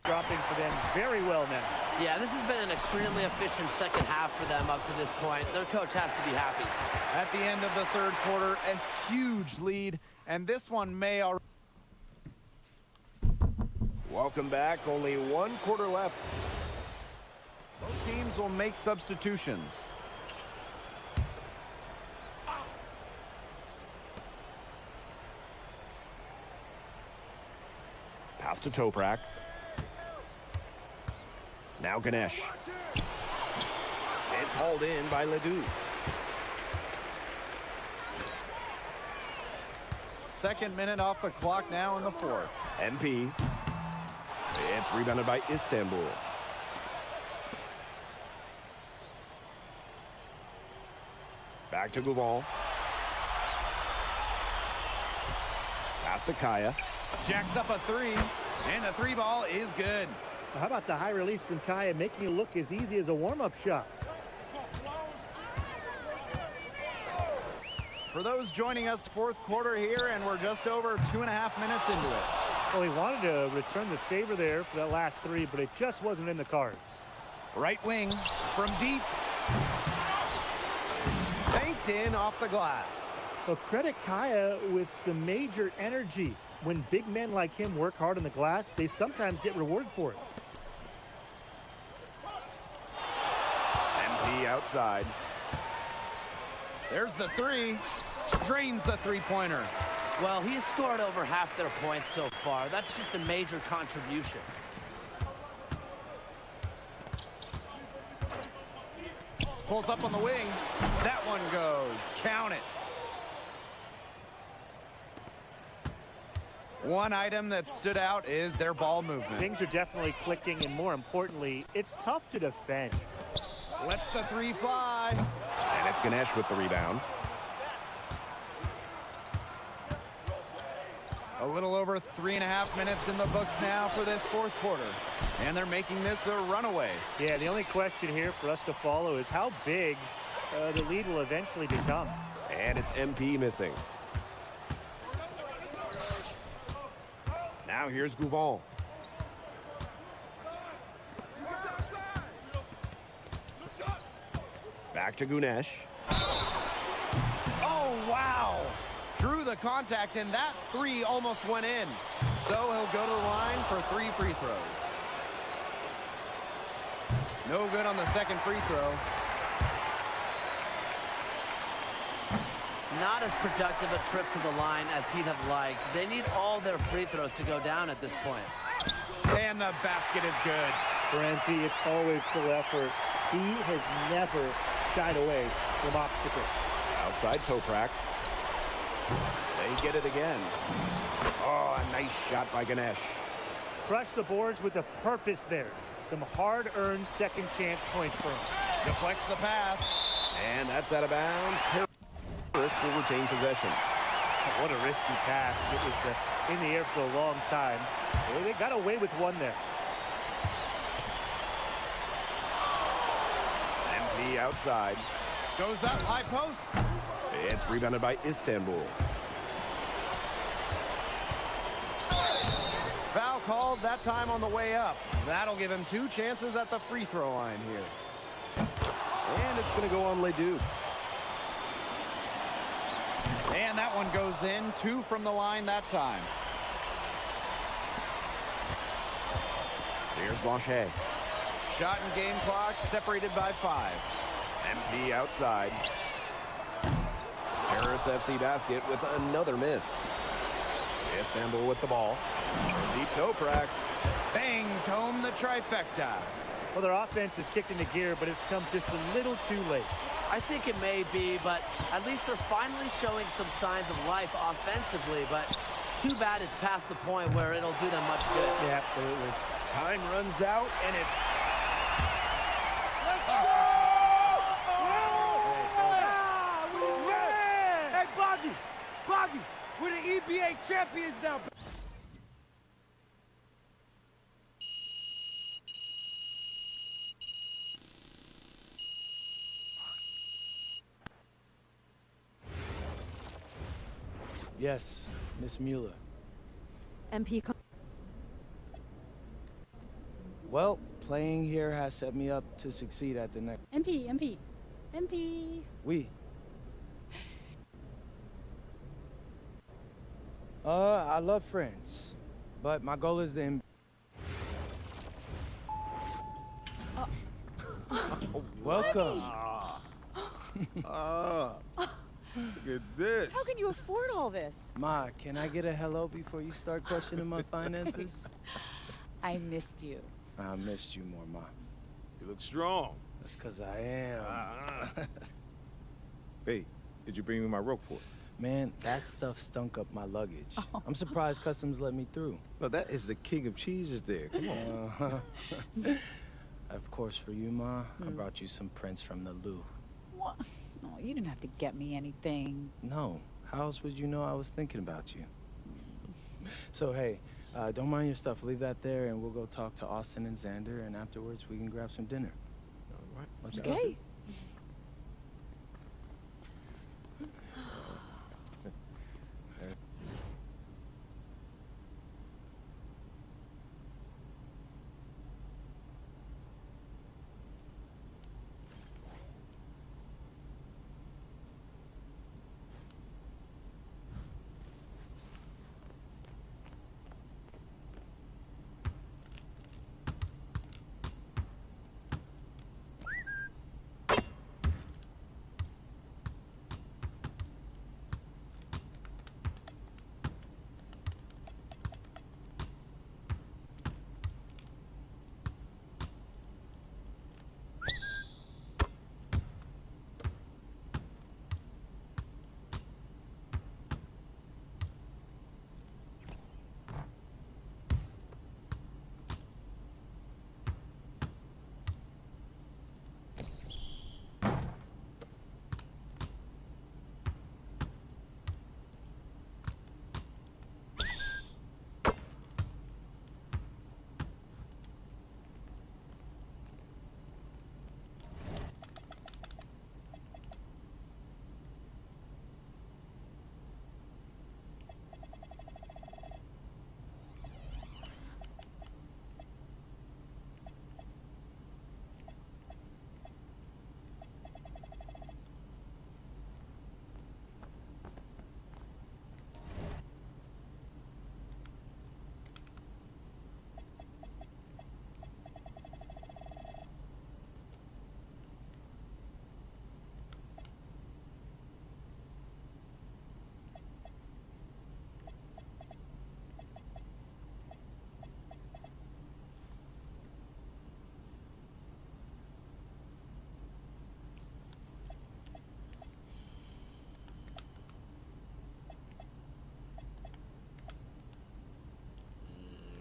Dropping for them very well now. Yeah, this has been an extremely efficient second half for them up to this point. Their coach has to be happy. At the end of the 3rd quarter, a huge lead, and this one may already... Welcome back. Only 1 quarter left. Both teams will make substitutions. Pass to Toprak. Now Ganesh. It's hauled in by Ledoux. Second minute off the clock now in the 4th. MP. It's rebounded by Istanbul. Back to Gouvan. Pass Pass to Kaya. Jacks up a three, and the three ball is good. How about the high release from Kaya, making it look as easy as a warm-up shot? For those joining us, fourth quarter here, and we're just over 2.5 minutes into it. Well, he wanted to return the favor there for that last three, but it just wasn't in the cards. Right wing from deep. Banked in off the glass. Well, credit Kaya with some major energy. When big men like him work hard on the glass, they sometimes get rewarded for it. MP outside. There's the three. Drains the three-pointer. Well, he's scored over half their points so far. That's just a major contribution. Pulls up on the wing. That one goes. Count it. One item that stood out is their ball movement. Things are definitely clicking, and more importantly, it's tough to defend. Lets the three fly. And it's Ganesh with the rebound. A little over 3.5 minutes in the books now for this fourth quarter. And they're making this a runaway. Yeah, the only question here for us to follow is how big the lead will eventually become. And it's MP missing. Now here's Gouvon. Back to Ganesh. Oh, wow. Drew the contact, and that three almost went in. So he'll go to the line for 3 free throws. No good on the second free throw. Not as productive a trip to the line as he'd have liked. They need all their free throws to go down at this point. And the basket is good. For MP, it's always full effort. He has never shied away from obstacles. Outside Toprak. They get it again. Oh, a nice shot by Ganesh. Crush the boards with a purpose there. Some hard-earned second chance points for him. Deflects the pass. And that's out of bounds. Paris will retain possession. What a risky pass. It was in the air for a long time. They got away with one there. MP outside. Goes up high post. It's rebounded by Istanbul. Foul called that time on the way up. That'll give him 2 chances at the free throw line here. And it's going to go on Leduc. And that one goes in. 2 from the line that time. Here's Blanchet. Shot and game clock separated by 5. MP outside. Paris FC basket with another miss. Istanbul with the ball. Deep Toprak bangs home the trifecta. Well, their offense is kicked into gear, but it's come just a little too late. I think it may be, but at least they're finally showing some signs of life offensively, but too bad it's past the point where it'll do them much good. Yeah, absolutely. Time runs out, and it's... Let's go! Hey, Boggy, we're the EBA champions now. Yes, Miss Mueller. MP. Well, playing here has set me up to succeed at the next. MP. Oui. I love France, but my goal is the Welcome. Look at this. How can you afford all this? Ma, can I get a hello before you start questioning my finances? I missed you. I missed you more, Ma. You look strong. That's because I am. Hey, did you bring me my Roquefort? Man, that stuff stunk up my luggage. Oh. I'm surprised customs let me through. No, that is the king of cheeses there. Come on. Of course, for you, Ma, I brought you some prints from the Louvre. What? Oh, you didn't have to get me anything. No. How else would you know I was thinking about you? So, hey, don't mind your stuff. Leave that there, and we'll go talk to Austin and Xander, and afterwards we can grab some dinner. All right. Let's go. Okay.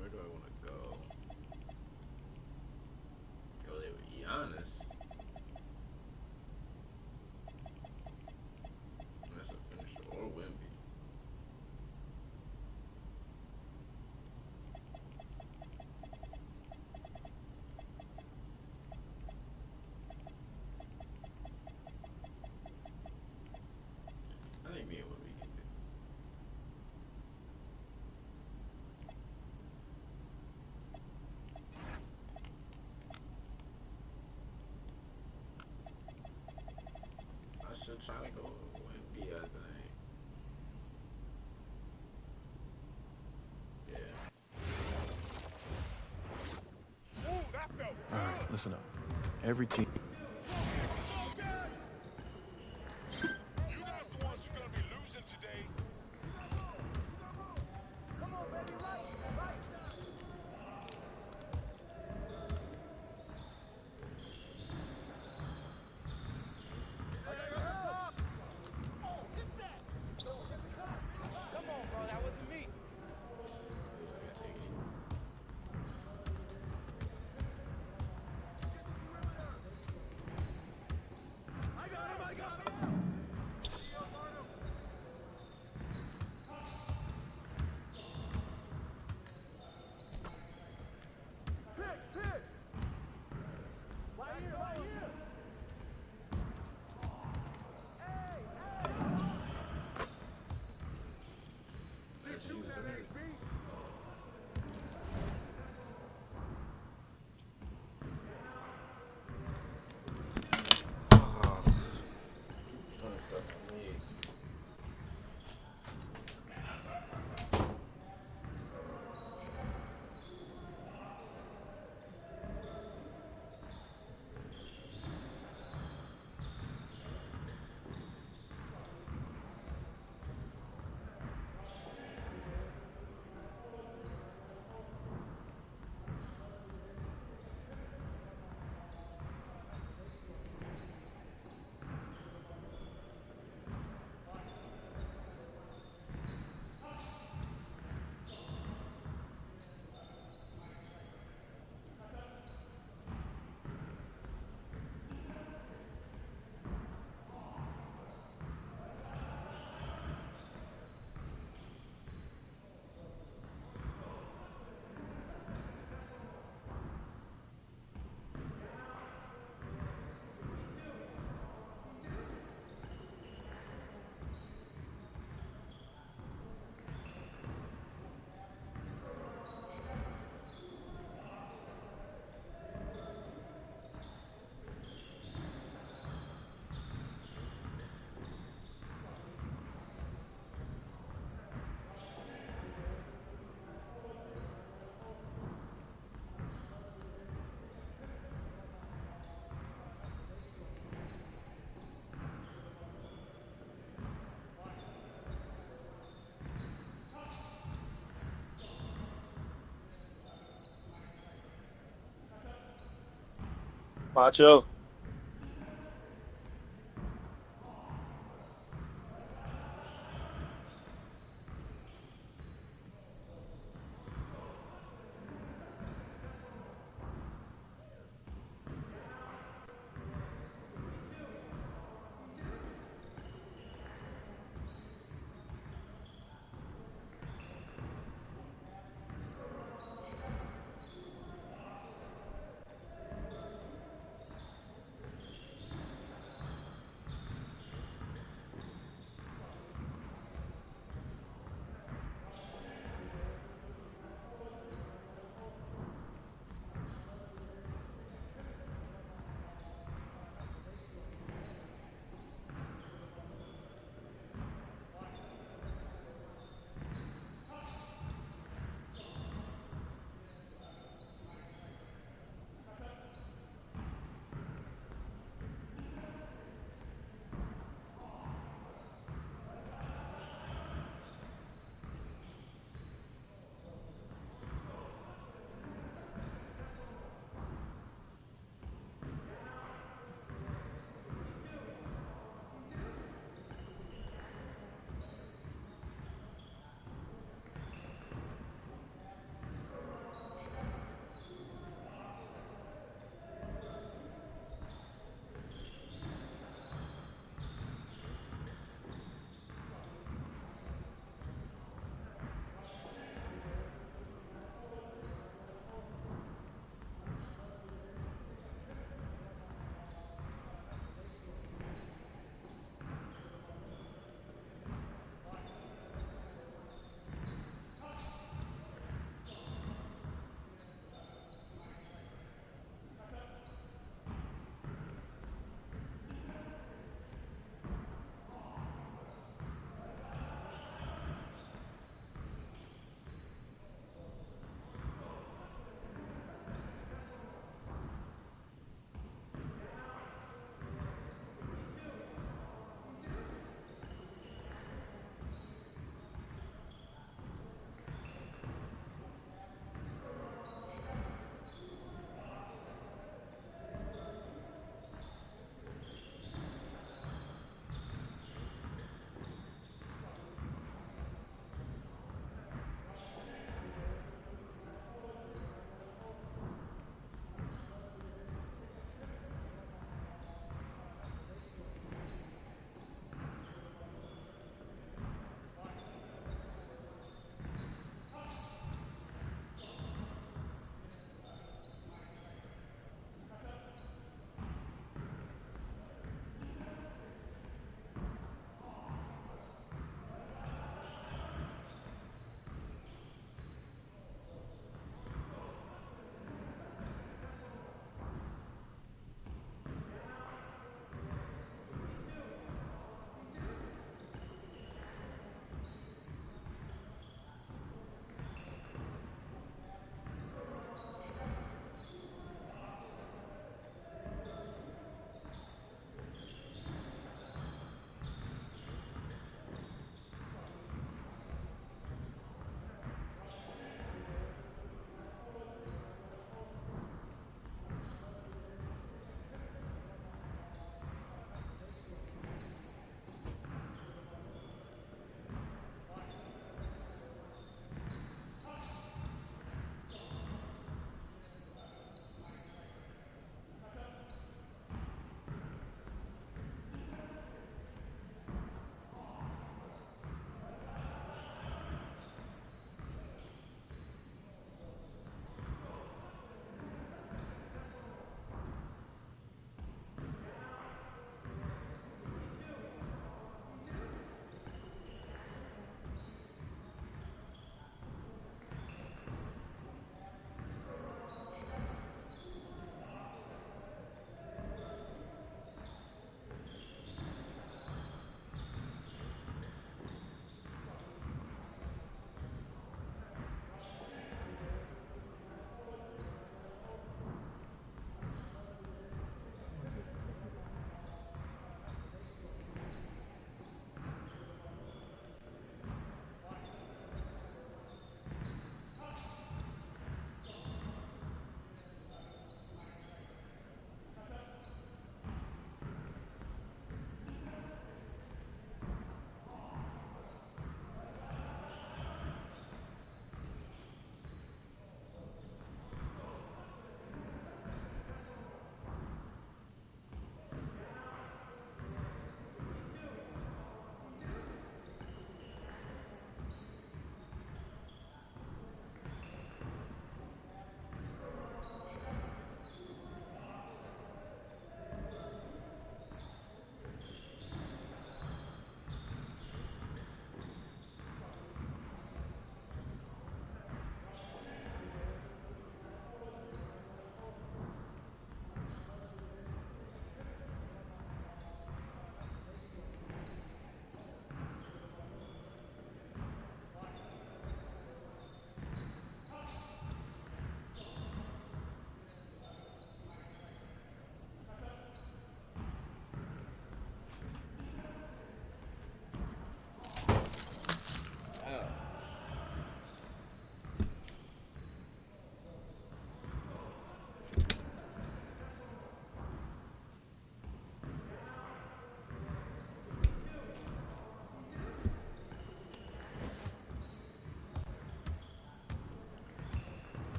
Where do I want to go? Go there with Giannis. That's a finisher. Or Wemby. I think me and Wemby can do. I should try to go with Wemby, I think. Yeah. All right, listen up. Every team. Macho.